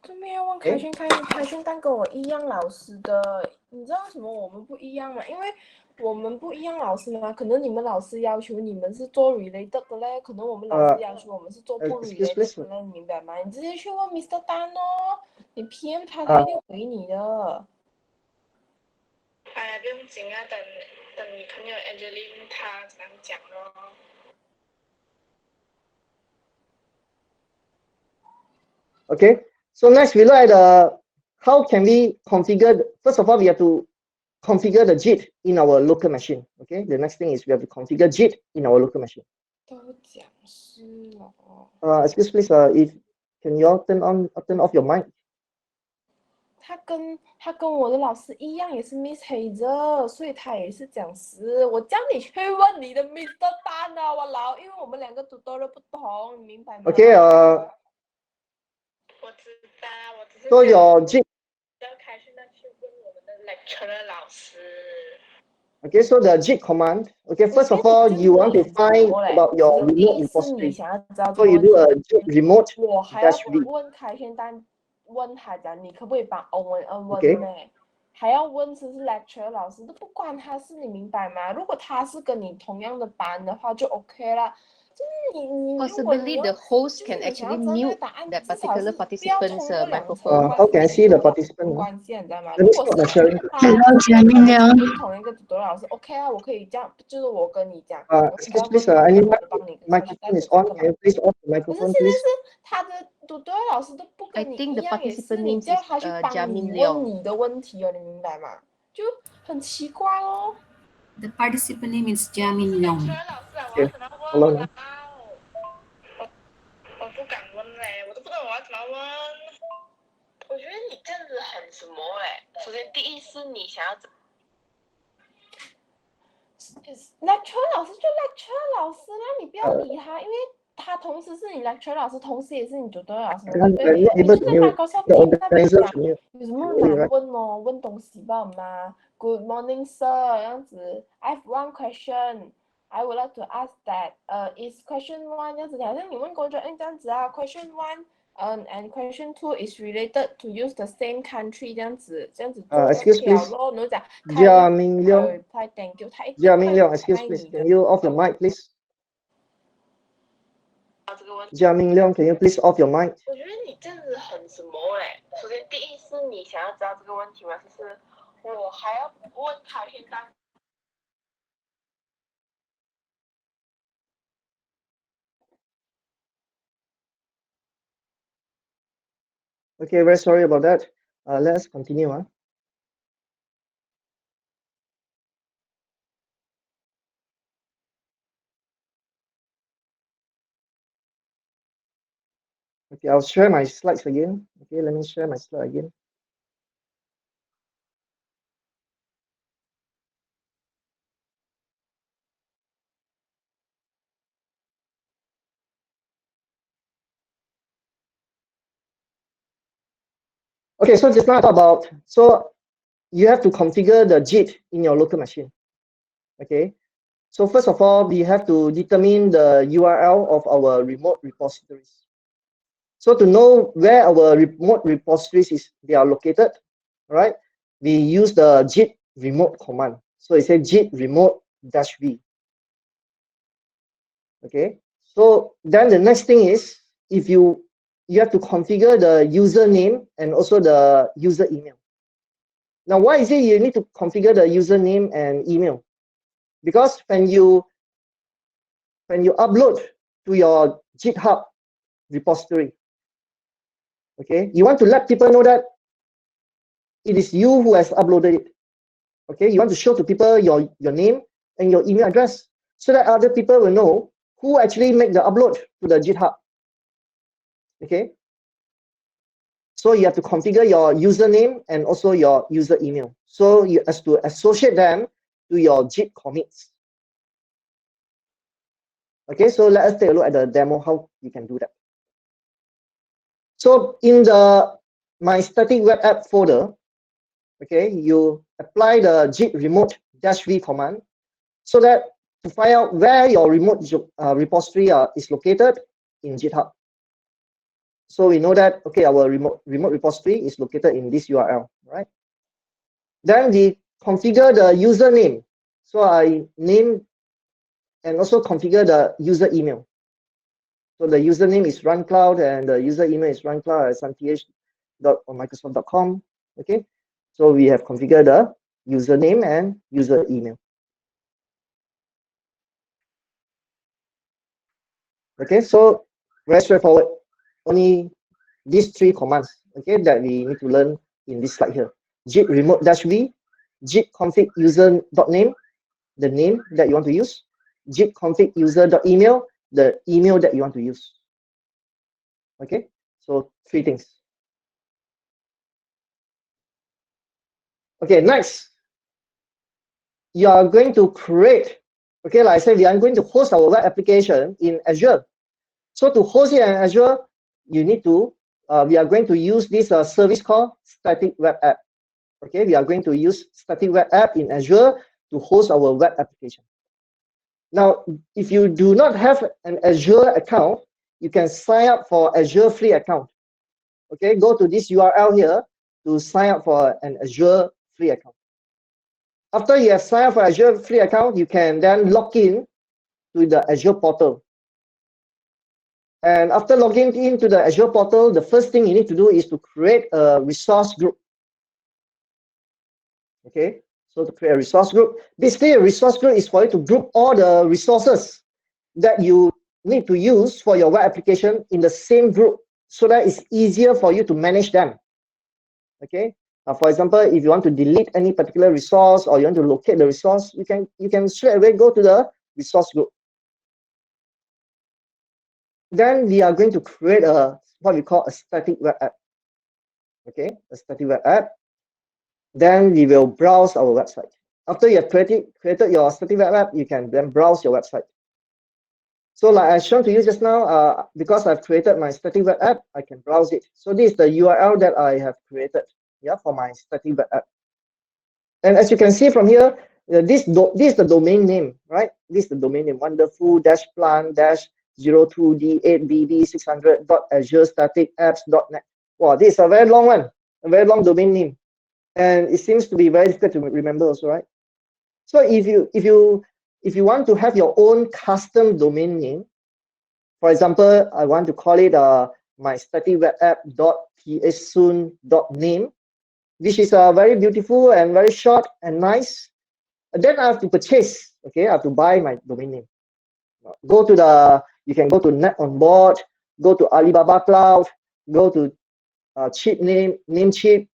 这边要问凯旋，凯旋单跟我一样老师的，你知道为什么我们不一样吗？因为我们不一样老师嘛，可能你们老师要求你们是做 related 的嘞，可能我们老师要求我们是做不 related 的嘞，你明白吗？你直接去问 Mr. 丹哦，你 PM 他，他一定回你的。哎，不用紧啊，等你朋友 Angeline 他怎样讲咯。Okay, so next we look at how can we configure. First of all, we have to configure the JIT in our local machine. Okay, the next thing is we have to configure JIT in our local machine. 都讲师了哦。Excuse please, if can you all turn off your mic? 他跟我的老师一样，也是 Miss Hazel，所以他也是讲师。我叫你去问你的 Mr. 丹啊，我老，因为我们两个 tutorial 不同，你明白吗 Okay, 我知道，我只是 so your JIT. 要开去那去问我们的 lecturer 老师。Okay, so the JIT command. Okay, first of all, you want to find about your remote repository. So you do a JIT remote 我还要 -v. 问开轩丹，问他讲你可不可以帮欧文问 Okay. 呢？还要问是 lecturer 老师，都不关他事，你明白吗？如果他是跟你同样的班的话，就 OK 啦。就是你 Possibly the host can actually mute that particular participant's microphone. How can I see the participant? 关系，你知道吗？ Let 如 me 果 stop my 是 sharing. 他同一个 tutorial 老师 OK 啊，我可以这样，就是我跟你讲， Excuse please, anyone microphone is on? Can you please off the 可是 microphone, 现在 please? 是他的 tutorial 老师都不 I 跟你 think 一 the 样，也是 participant 你 names 叫 is 他去帮 Jamin 你 Leong. 问你的问题哦，你明白吗？就很奇怪哦。 The participant name is Jamin Leong. lecturer 老师啊，我要怎么问 Hello. 我不敢问嘞，我都不知道我要怎么问。我觉得你这样子很什么嘞？首先，第一是你想要怎 lecturer 老师就 lecturer 老师啦，你不要理他，因为他同时是你 lecturer 老师，同时也是你 tutorial 老师，对不对？ I'm not 你 able 就 to 在 mute Microsoft the Teams 那边 organizer 讲 to mute. 有什么难问哦？问东西吧嘛。Good morning, sir， 这样子。I have one question. I would like to ask that. Is question one 这样子，好像你问工作，这样子啊。Question one. And question 2 is related to use the same country 这样子做 Excuse 条 please. 咯。你就讲 Jamin Leong. reply thank you， 他一定 Jamin 会 Leong, excuse reply please. 你的。 Can you off your mic, please? 这个问题？ Jamin Leong, can you please off your mic? 我觉得你这样子很什么嘞？首先，第一是你想要知道这个问题吗？就是我还要问开篇单。Okay, very sorry about that. Let's continue. Okay, I'll share my slides again. Okay, let me share my slide again. Okay, so just now I talk about, so you have to configure the JIT in your local machine. Okay, so first of all, we have to determine the URL of our remote repositories. So to know where our remote repositories they are located, right? We use the JIT remote command. So it says JIT remote -v. Okay, so then the next thing is if you have to configure the username and also the user email. Now, why is it you need to configure the username and email? Because when you upload to your GitHub repository, okay, you want to let people know that it is you who has uploaded it. Okay, you want to show to people your name and your email address so that other people will know who actually make the upload to the GitHub. Okay, so you have to configure your username and also your user email. So you have to associate them to your Git commits. Okay, so let us take a look at the demo how you can do that. So in the my static web app folder, okay, you apply the git remote -v command so that to find out where your remote repository is located in GitHub. So we know that, okay, our remote repository is located in this URL, right? Then we configure the username. So I name and also configure the user email. So the username is runcloud and the user email is runcloud@sunth.microsoft.com. Okay, so we have configured the username and user email. Okay, so very straightforward. Only these 3 commands, okay, that we need to learn in this slide here. Git remote -v, git config user.name, the name that you want to use, git config user.email, the email that you want to use. Okay, so 3 things. Okay, next, you are going to create, okay, like I said, we are going to host our web application in Azure. So to host it in Azure, you need to, we are going to use this service called static web app. Okay, we are going to use static web app in Azure to host our web application. Now, if you do not have an Azure account, you can sign up for Azure free account. Okay, go to this URL here to sign up for an Azure free account. After you have signed up for Azure free account, you can then log in to the Azure portal. And after logging into the Azure portal, the first thing you need to do is to create a resource group. Okay, so to create a resource group, basically a resource group is for you to group all the resources that you need to use for your web application in the same group, so that it's easier for you to manage them. Okay, for example, if you want to delete any particular resource or you want to locate the resource, you can straight away go to the resource group. Then we are going to create a what we call a static web app. Okay, a static web app. Then we will browse our website. After you have created your static web app, you can then browse your website. So like I shown to you just now, because I've created my static web app, I can browse it. So this is the URL that I have created, yeah, for my static web app. And as you can see from here, this is the domain name, right? This is the domain name, wonderful-plan-02d8bb600.azurestaticapps.net. Wow, this is a very long one, a very long domain name. And it seems to be very difficult to remember also, right? So if you want to have your own custom domain name, for example, I want to call it my static web app.phsoon.name, which is very beautiful and very short and nice. And then I have to purchase, okay, I have to buy my domain name. You can go to Net on Board, go to Alibaba Cloud, go to Cheap Namecheap,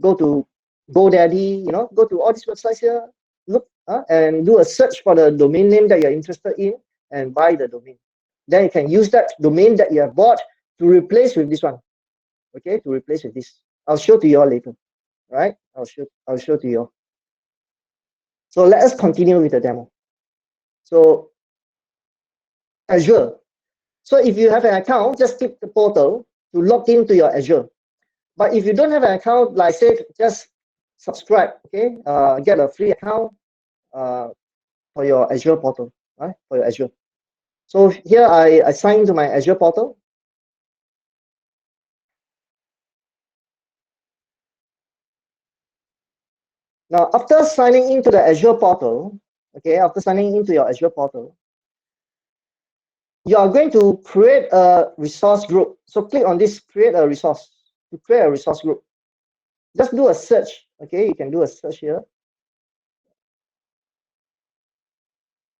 go to GoDaddy, go to all these websites here, look and do a search for the domain name that you're interested in and buy the domain. Then you can use that domain that you have bought to replace with this one. Okay, to replace with this. I'll show to you all later. Right? I'll show to you all. So let us continue with the demo. So Azure. So if you have an account, just click the portal to log into your Azure. But if you don't have an account, like I said, just subscribe, okay? Get a free account for your Azure portal, right? For your Azure. So here I sign into my Azure portal. Now, after signing into the Azure portal, okay, after signing into your Azure portal, you are going to create a resource group. So click on this, create a resource, to create a resource group. Just do a search, okay? You can do a search here.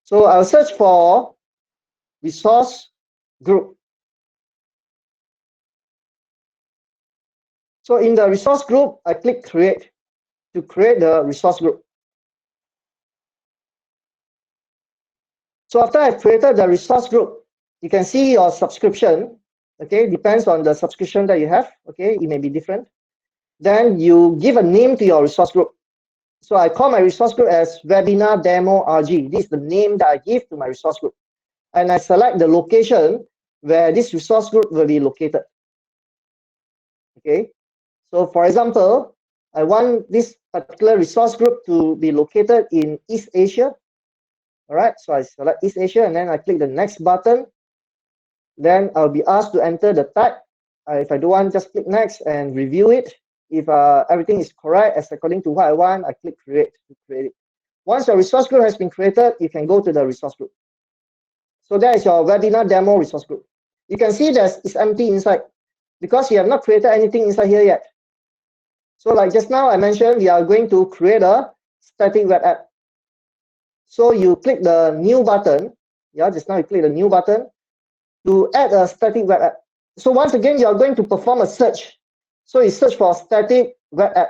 So I'll search for resource group. So in the resource group, I click create to create the resource group. So after I've created the resource group, you can see your subscription, okay? Depends on the subscription that you have, okay? It may be different. Then you give a name to your resource group. So I call my resource group as Webinar Demo RG. This is the name that I give to my resource group. And I select the location where this resource group will be located. Okay. So for example, I want this particular resource group to be located in East Asia. All right. So I select East Asia and then I click the next button. Then I'll be asked to enter the type. If I don't want, just click next and review it. If everything is correct as according to what I want, I click create to create it. Once your resource group has been created, you can go to the resource group. So that is your webinar demo resource group. You can see that it's empty inside because you have not created anything inside here yet. So like just now I mentioned, we are going to create a static web app. So you click the new button. Yeah, just now you click the new button to add a static web app. So once again, you are going to perform a search. So you search for static web app.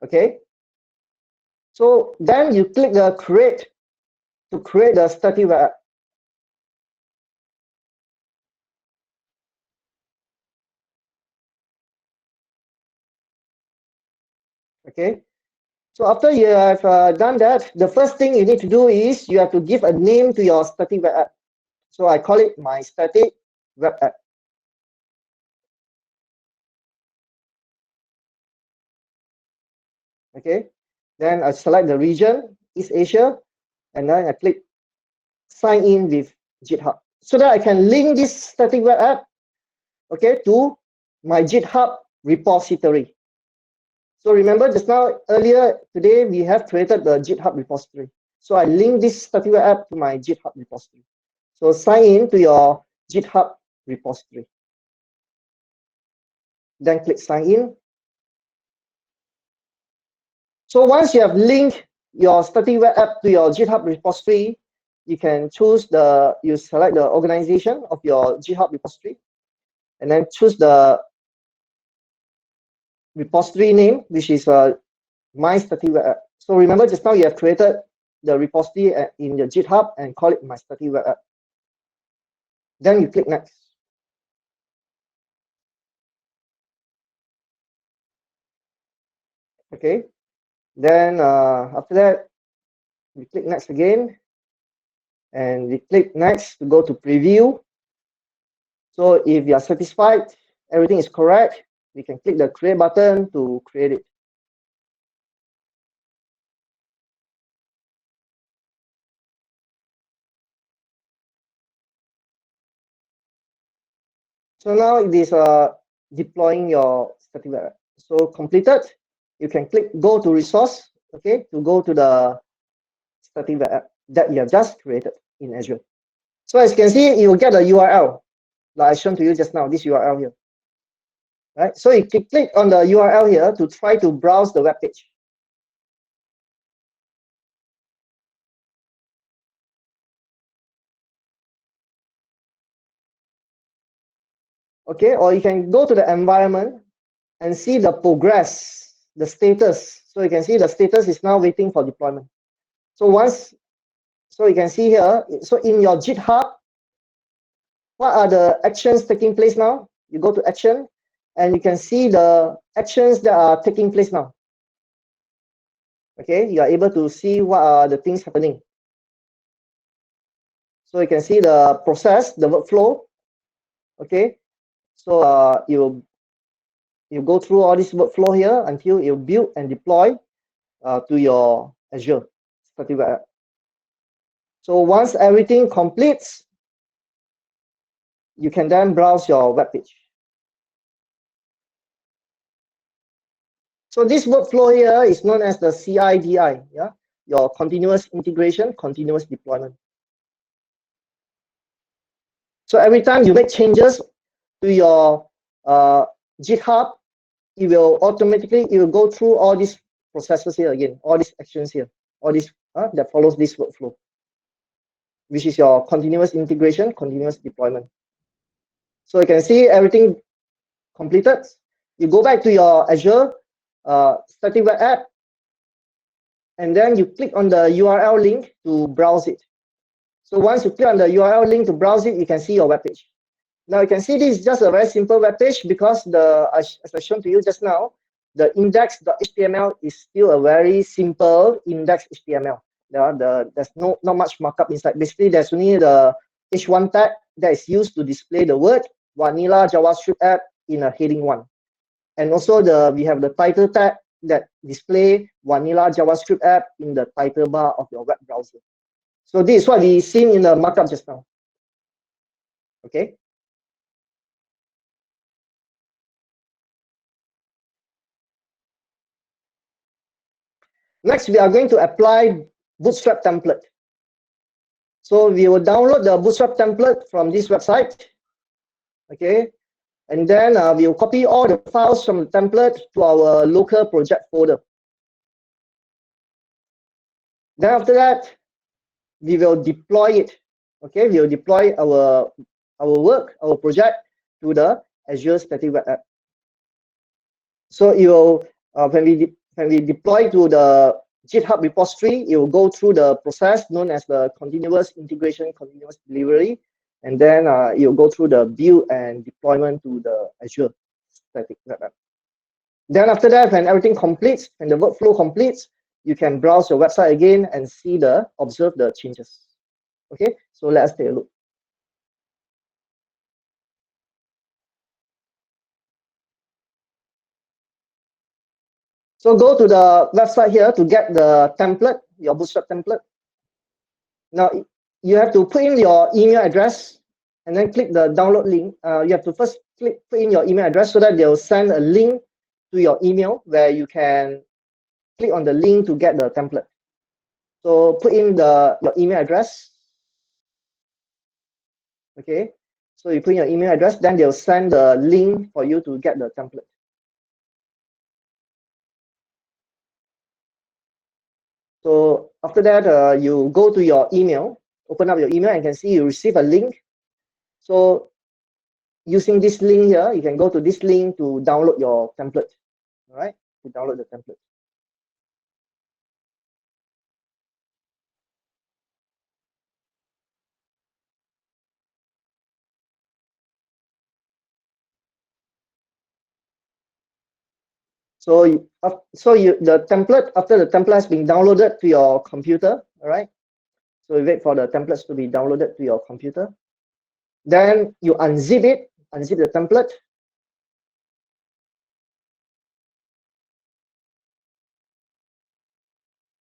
Okay. So then you click the create to create the static web app. Okay. So after you have done that, the first thing you need to do is you have to give a name to your static web app. So I call it my static web app. Okay. Then I select the region, East Asia, and then I click sign in with GitHub so that I can link this static web app, okay, to my GitHub repository. So remember just now, earlier today, we have created the GitHub repository. So I link this static web app to my GitHub repository. So sign in to your GitHub repository. Then click sign in. So once you have linked your static web app to your GitHub repository, you can choose you select the organization of your GitHub repository, and then choose the repository name, which is my static web app. So remember just now you have created the repository in your GitHub and call it my static web app. Then you click next. Okay. Then after that, we click next again, and we click next to go to preview. So if you are satisfied, everything is correct, we can click the create button to create it. So now it is deploying your static web app. So completed, you can click go to resource, okay, to go to the static web app that you have just created in Azure. So as you can see, you will get a URL, like I shown to you just now, this URL here. Right? So you can click on the URL here to try to browse the web page. Okay, or you can go to the environment and see the progress, the status. So you can see the status is now waiting for deployment. So so you can see here, so in your GitHub, what are the actions taking place now? You go to action, and you can see the actions that are taking place now. Okay, you are able to see what are the things happening. So you can see the process, the workflow. Okay, so you go through all this workflow here until you build and deploy to your Azure static web app. So once everything completes, you can then browse your web page. So this workflow here is known as the CI/DI, yeah, your continuous integration, continuous deployment. So every time you make changes to your GitHub, it will go through all these processes here again, all these actions here, all this that follows this workflow, which is your continuous integration, continuous deployment. So you can see everything completed. You go back to your Azure static web app, and then you click on the URL link to browse it. So once you click on the URL link to browse it, you can see your web page. Now you can see this is just a very simple web page because as I shown to you just now, the index.html is still a very simple index HTML. There's not much markup inside. Basically, there's only the H1 tag that is used to display the word vanilla JavaScript app in a heading 1. And also we have the title tag that display vanilla JavaScript app in the title bar of your web browser. So this is what we seen in the markup just now. Okay. Next, we are going to apply Bootstrap template. So we will download the Bootstrap template from this website. Okay. And then we will copy all the files from the template to our local project folder. Then after that, we will deploy it. Okay, we will deploy our work, our project to the Azure Static Web App. So it will, when we deploy to the GitHub repository, it will go through the process known as the continuous integration, continuous delivery, and then it will go through the build and deployment to the Azure Static Web App. Then after that, when everything completes, when the workflow completes, you can browse your website again and observe the changes. Okay, so let's take a look. So go to the website here to get the template, your Bootstrap template. Now you have to put in your email address and then click the download link. You have to first put in your email address so that they'll send a link to your email where you can click on the link to get the template. So put in your email address. Okay, so you put in your email address, then they'll send the link for you to get the template. So after that, you go to your email, open up your email, and you can see you receive a link. So using this link here, you can go to this link to download your template. All right, to download the template. So the template, after the template has been downloaded to your computer, all right? So you wait for the templates to be downloaded to your computer. Then you unzip it, unzip the template.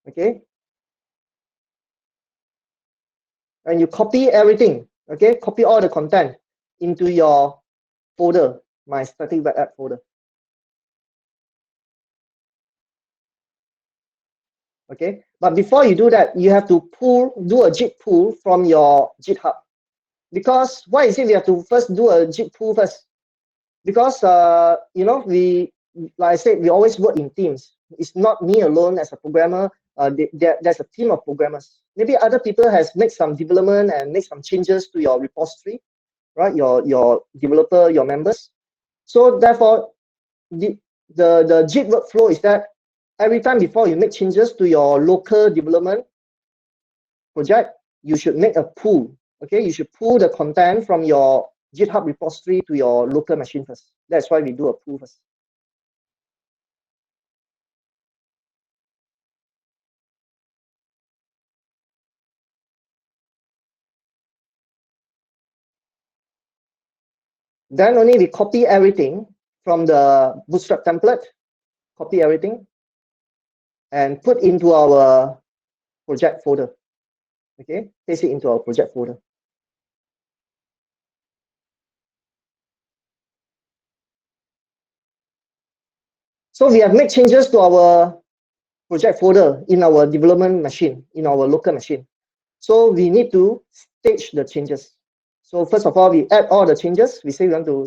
Okay. And you copy everything, okay? Copy all the content into your folder, my static web app folder. Okay, but before you do that, you have to do a git pull from your GitHub. Because why is it we have to first do a git pull first? Because you know, like I said, we always work in teams. It's not me alone as a programmer. There's a team of programmers. Maybe other people has made some development and made some changes to your repository, right? Your developer, your members. So therefore, the git workflow is that every time before you make changes to your local development project, you should make a pull. Okay, you should pull the content from your GitHub repository to your local machine first. That's why we do a pull first. Then only we copy everything from the Bootstrap template, copy everything, and put into our project folder. Okay, paste it into our project folder. So we have made changes to our project folder in our development machine, in our local machine. So we need to stage the changes. So first of all, we add all the changes. We say we want to,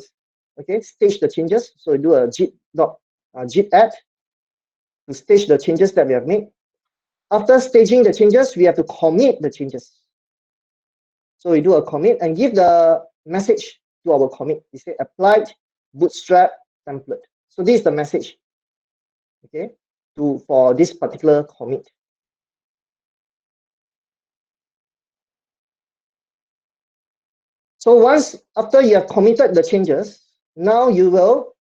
okay, stage the changes. So we do a git add to stage the changes that we have made. After staging the changes, we have to commit the changes. So we do a commit and give the message to our commit. We say applied Bootstrap template. So this is the message, okay, for this particular commit. So once after you have committed the changes, now you will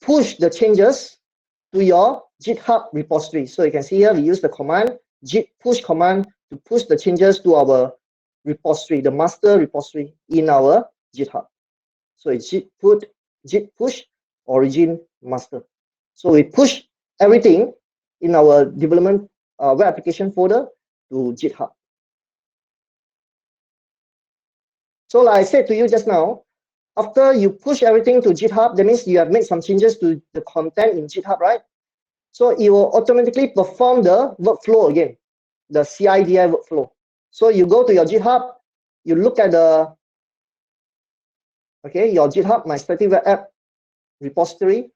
push the changes to your GitHub repository. So you can see here we use the command git push command to push the changes to our repository, the master repository in our GitHub. So it's git push origin master. So we push everything in our development web application folder to GitHub. So like I said to you just now, after you push everything to GitHub, that means you have made some changes to the content in GitHub, right? So it will automatically perform the workflow again, the CI/CD workflow. So you go to your GitHub, you look at the, okay, your GitHub, my static web app repository.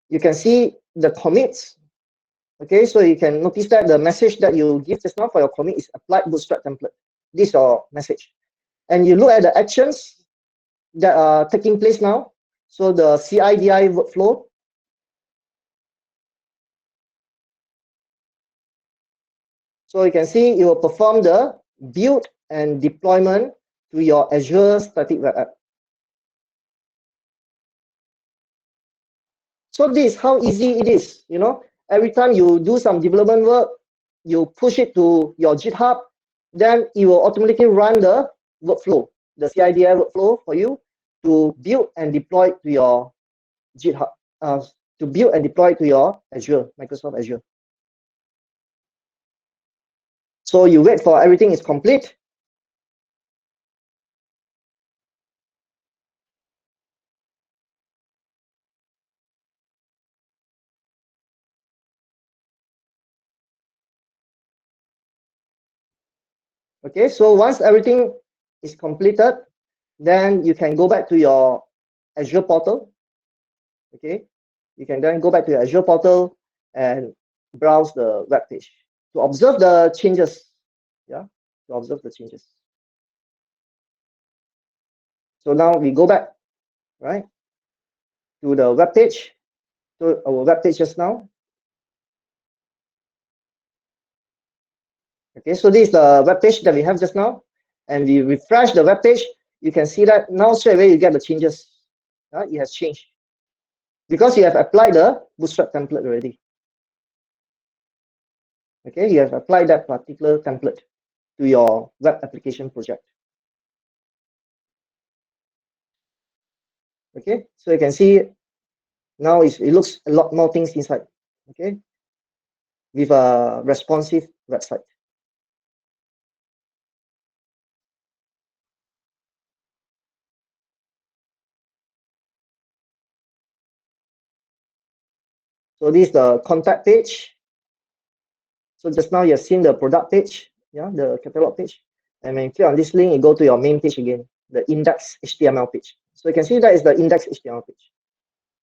You can see the commits. Okay, so you can notice that the message that you give just now for your commit is applied Bootstrap template. This is your message. And you look at the actions, that are taking place now. So the CI/DI workflow. So you can see it will perform the build and deployment to your Azure static web app. So this is how easy it is. You know, every time you do some development work, you push it to your GitHub, then it will automatically run the workflow, the CI/DI workflow for you to build and deploy to your GitHub, to build and deploy to your Azure, Microsoft Azure. So you wait for everything is complete. Okay, so once everything is completed, then you can go back to your Azure portal. Okay, you can then go back to your Azure portal and browse the web page to observe the changes. Yeah, to observe the changes. So now we go back, right, to the web page, to our web page just now. Okay, so this is the web page that we have just now, and we refresh the web page. You can see that now straight away you get the changes. It has changed because you have applied the Bootstrap template already. Okay, you have applied that particular template to your web application project. Okay, so you can see now it looks a lot more things inside. Okay, with a responsive website. So this is the contact page. So just now you have seen the product page, yeah, the catalog page. And when you click on this link, you go to your main page again, the index HTML page. So you can see that is the index HTML page.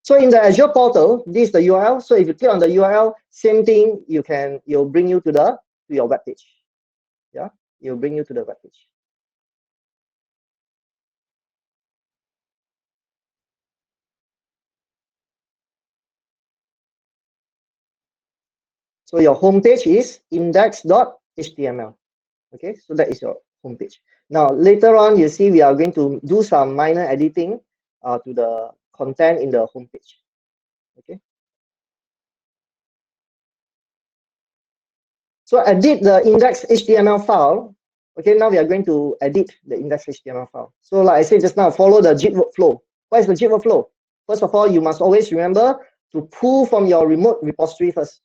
So in the Azure portal, this is the URL. So if you click on the URL, same thing, it'll bring you to your web page. Yeah, it'll bring you to the web page. So your home page is index.html. Okay, so that is your home page. Now later on, you see we are going to do some minor editing to the content in the home page. Okay. So edit the index HTML file. Okay, now we are going to edit the index HTML file. So like I said just now, follow the Git workflow. What is the Git workflow? First of all, you must always remember to pull from your remote repository first.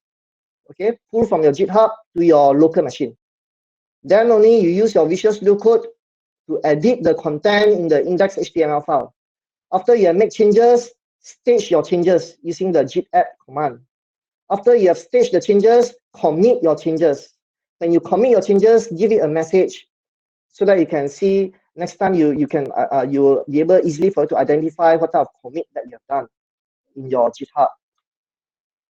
Okay, pull from your GitHub to your local machine. Then only you use your Visual Studio Code to edit the content in the index HTML file. After you have made changes, stage your changes using the git add command. After you have staged the changes, commit your changes. When you commit your changes, give it a message so that you can see next time you will be able easily for you to identify what type of commit that you have done in your GitHub.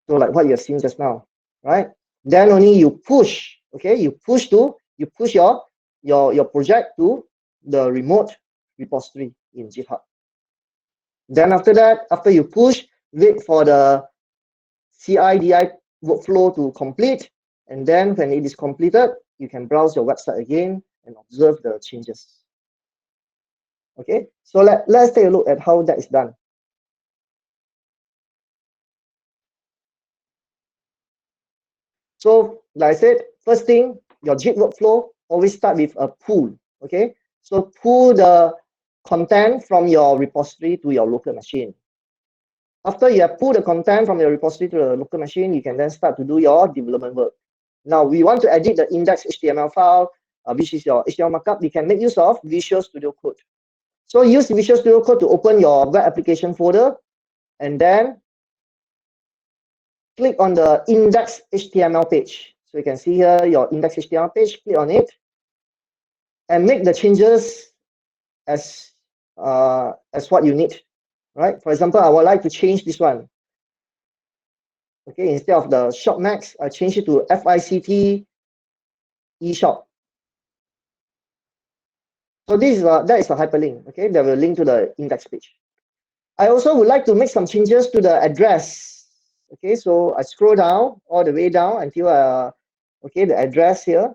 So like what you have seen just now, right? Then only you push, okay? You push your project to the remote repository in GitHub. Then after that, after you push, wait for the CI/DI workflow to complete, and then when it is completed, you can browse your website again and observe the changes. Okay, so let's take a look at how that is done. So like I said, first thing, your Git workflow always start with a pull. Okay, so pull the content from your repository to your local machine. After you have pulled the content from your repository to the local machine, you can then start to do your development work. Now we want to edit the index HTML file, which is your HTML markup. We can make use of Visual Studio Code. So use Visual Studio Code to open your web application folder, and then click on the index HTML page. So you can see here your index HTML page. Click on it, and make the changes as what you need. Right? For example, I would like to change this one. Okay, instead of the shop max, I change it to FICT eShop. So this is that is a hyperlink, okay, that will link to the index page. I also would like to make some changes to the address. Okay, so I scroll down all the way down until okay, the address here.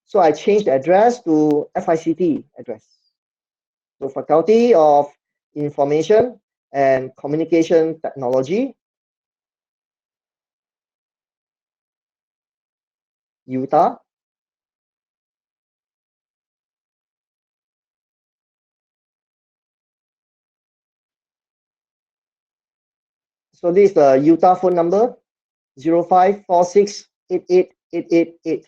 So I change the address to FICT address. So Faculty of Information and Communication Technology, UTAR. So this is the UTAR phone number, 0546888888.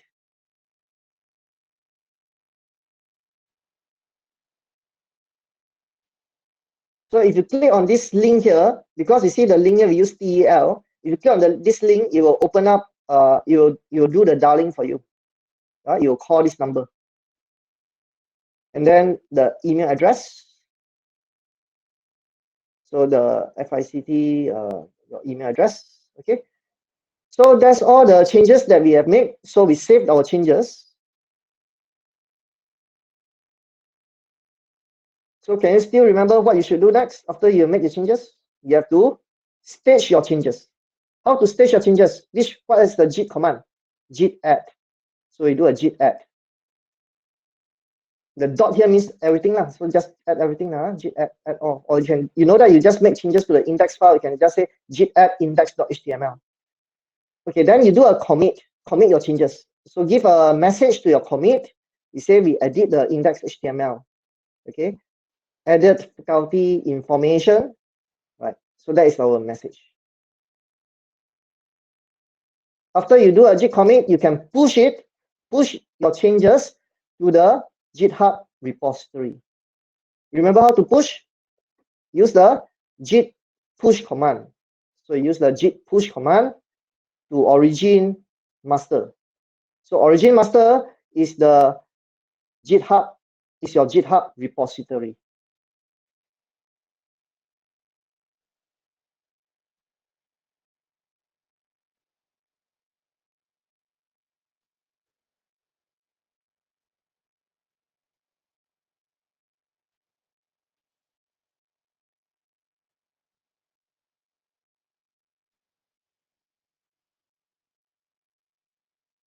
So if you click on this link here, because you see the link here, we use TEL. If you click on this link, it will open up, it will do the dialing for you. It will call this number. And then the email address. So the FICT, your email address, okay? So that's all the changes that we have made. So we saved our changes. So can you still remember what you should do next after you make the changes? You have to stage your changes. How to stage your changes? What is the git command? Git add. So we do a git add. The dot here means everything lah. So just add everything lah. Git add all. Or you know that you just make changes to the index file. You can just say git add index.html. Okay, then you do a commit your changes. So give a message to your commit. You say we edit the index.html. Okay, added faculty information. Right. So that is our message. After you do a git commit, you can push your changes to the GitHub repository. Remember how to push? Use the git push command. So use the git push command to origin master. So origin master is the GitHub, is your GitHub repository.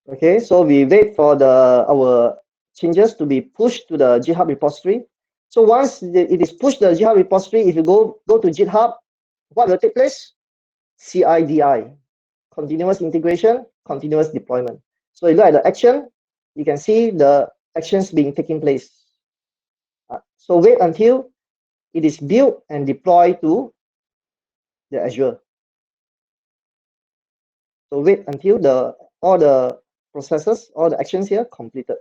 Okay, so we wait for our changes to be pushed to the GitHub repository. So once it is pushed to the GitHub repository, if you go to GitHub, what will take place? CIDI, continuous integration, continuous deployment. So you look at the action, you can see the actions being taking place. So wait until it is built and deployed to the Azure. So wait until all the processes, all the actions here completed.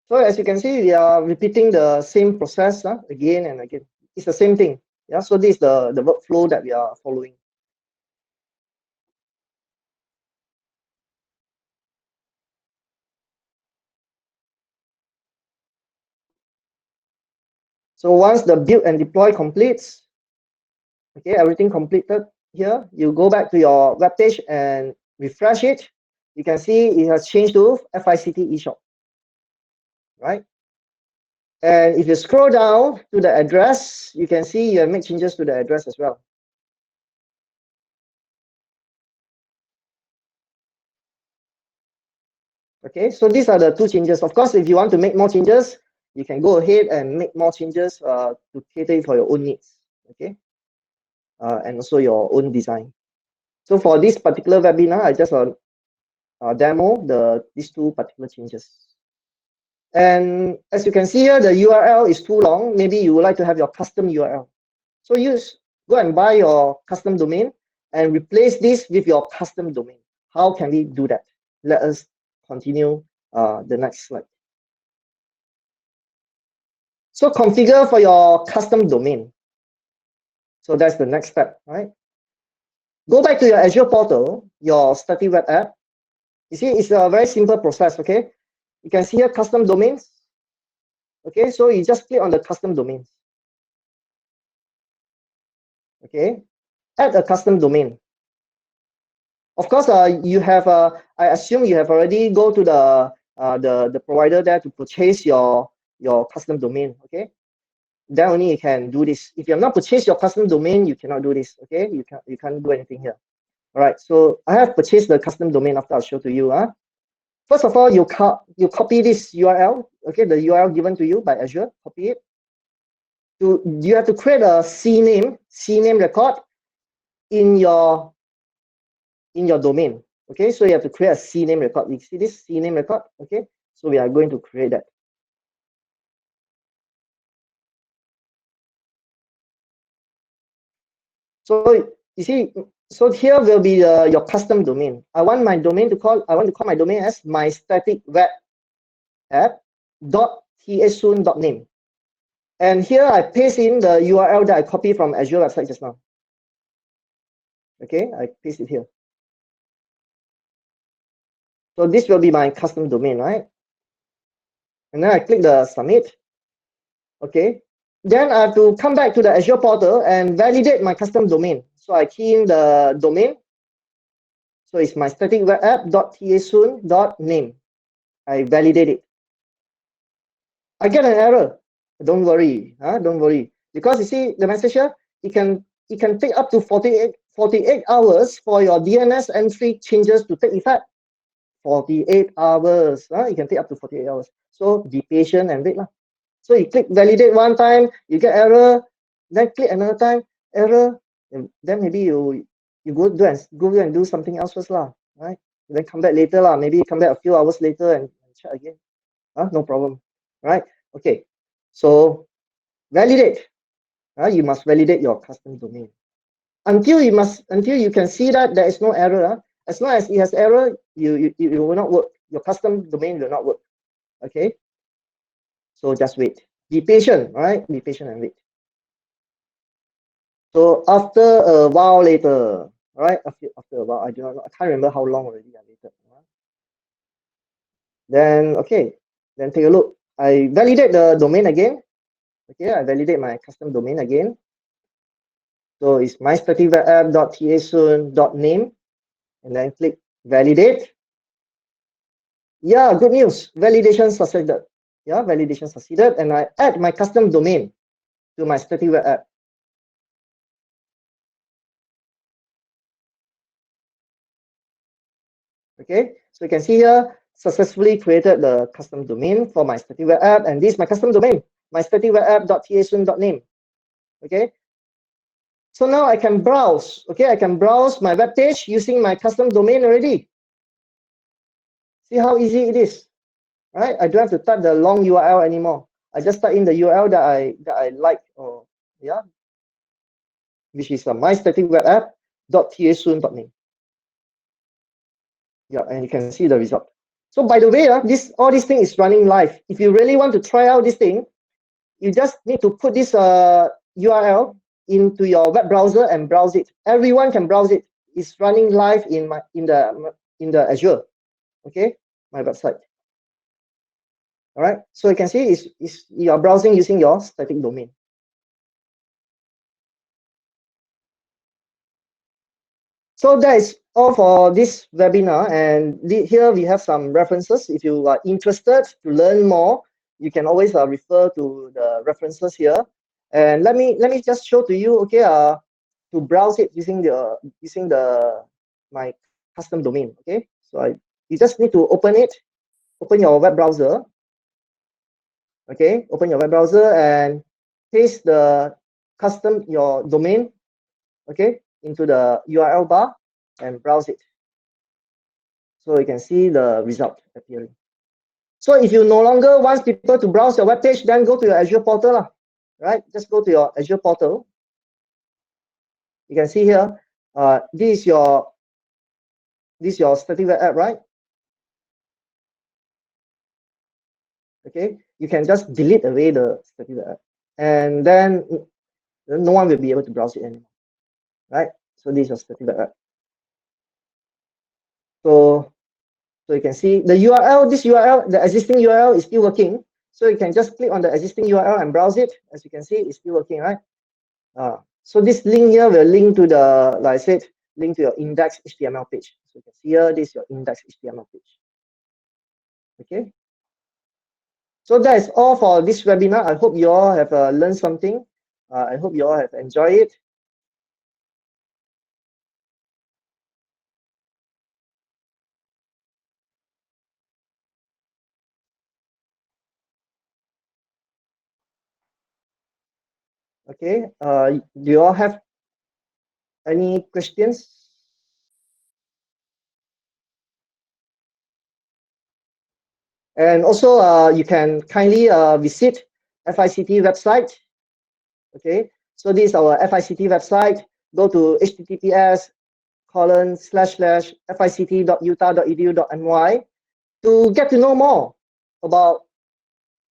So as you can see, we are repeating the same process again and again. It's the same thing. Yeah. So this is the workflow that we are following. So once the build and deploy completes, okay, everything completed here, you go back to your web page and refresh it. You can see it has changed to FICT eShop, right? And if you scroll down to the address, you can see you have made changes to the address as well. Okay, so these are the two changes. Of course, if you want to make more changes, you can go ahead and make more changes to cater for your own needs. Okay, and also your own design. So for this particular webinar, I just demo these two particular changes. And as you can see here, the URL is too long. Maybe you would like to have your custom URL. So go and buy your custom domain and replace this with your custom domain. How can we do that? Let us continue the next slide. So configure for your custom domain. So that's the next step, right? Go back to your Azure portal, your static web app. You see, it's a very simple process, okay? You can see here custom domains. Okay, so you just click on the custom domains. Okay, add a custom domain. Of course, you have I assume you have already go to the provider there to purchase your custom domain. Okay, then only you can do this. If you have not purchased your custom domain, you cannot do this. Okay, you can't do anything here. All right, so I have purchased the custom domain after I'll show to you. First of all, you copy this URL. Okay, the URL given to you by Azure. Copy it. You have to create a CNAME record in your domain. Okay, so you have to create a CNAME record. You see this CNAME record? Okay, so we are going to create that. So you see, so here will be your custom domain. I want to call my domain as my static web app.tasoon.name. And here I paste in the URL that I copied from Azure website just now. Okay, I paste it here. So this will be my custom domain, right? And then I click the submit. Okay. Then I have to come back to the Azure portal and validate my custom domain. So I key in the domain. So it's my static web app.tasoon.name. I validate it. I get an error. Don't worry, don't worry. Because you see the message here, it can take up to 48 hours for your DNS entry changes to take effect. 48 hours. It can take up to 48 hours. So be patient and wait. So you click validate one time, you get error, then click another time, error, and then maybe you go and do something else first, right? Then come back later, maybe come back a few hours later and check again. No problem. Right? Okay. So validate. You must validate your custom domain. Until you can see that there is no error. As long as it has error, it will not work. Your custom domain will not work. Okay. So just wait. Be patient, right? Be patient and wait. So after a while later, right? After a while, I can't remember how long already I waited. Then okay, then take a look. I validate the domain again. Okay, I validate my custom domain again. So it's my static web app.tasoon.name, and then click validate. Yeah, good news. Validation succeeded. Yeah, validation succeeded, and I add my custom domain to my static web app. Okay, so you can see here, successfully created the custom domain for my static web app, and this is my custom domain, my static web app.tasoon.name. Okay, so now I can browse. Okay, I can browse my web page using my custom domain already. See how easy it is, right? I don't have to type the long URL anymore. I just type in the URL that I like, or which is my static web app.tasoon.name. Yeah, and you can see the result. So by the way, all this thing is running live. If you really want to try out this thing, you just need to put this URL into your web browser and browse it. Everyone can browse it. It's running live in the Azure. Okay, my website. All right. So you can see you are browsing using your static domain. So that is all for this webinar, and here we have some references. If you are interested to learn more, you can always refer to the references here. And let me just show to you, okay, to browse it using my custom domain. Okay, so you just need to open your web browser. Okay, open your web browser and paste your domain, okay, into the URL bar and browse it. So you can see the result appearing. So if you no longer want people to browse your web page, then go to your Azure portal, right? Just go to your Azure portal. You can see here, this is your static web app, right? Okay, you can just delete away the static web app, and then no one will be able to browse it anymore, right? So this is your static web app. So you can see the URL, the existing URL is still working. So you can just click on the existing URL and browse it. As you can see, it's still working, right? So this link here will link to the, like I said, link to your index HTML page. So you can see here, this is your index HTML page. Okay. So that is all for this webinar. I hope you all have learned something. I hope you all have enjoyed it. Okay. Do you all have any questions? And also, you can kindly visit FICT website. Okay, so this is our FICT website. Go to https://fict.utah.edu.my to get to know more about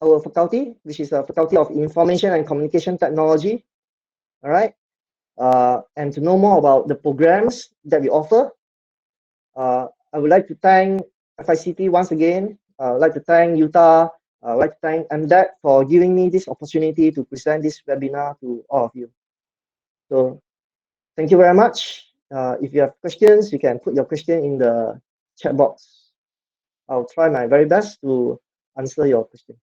our faculty, which is a Faculty of Information and Communication Technology. All right, and to know more about the programs that we offer. I would like to thank FICT once again. I'd like to thank UTAR. I'd like to thank MDEC for giving me this opportunity to present this webinar to all of you. So thank you very much. If you have questions, you can put your question in the chat box. I'll try my very best to answer your question.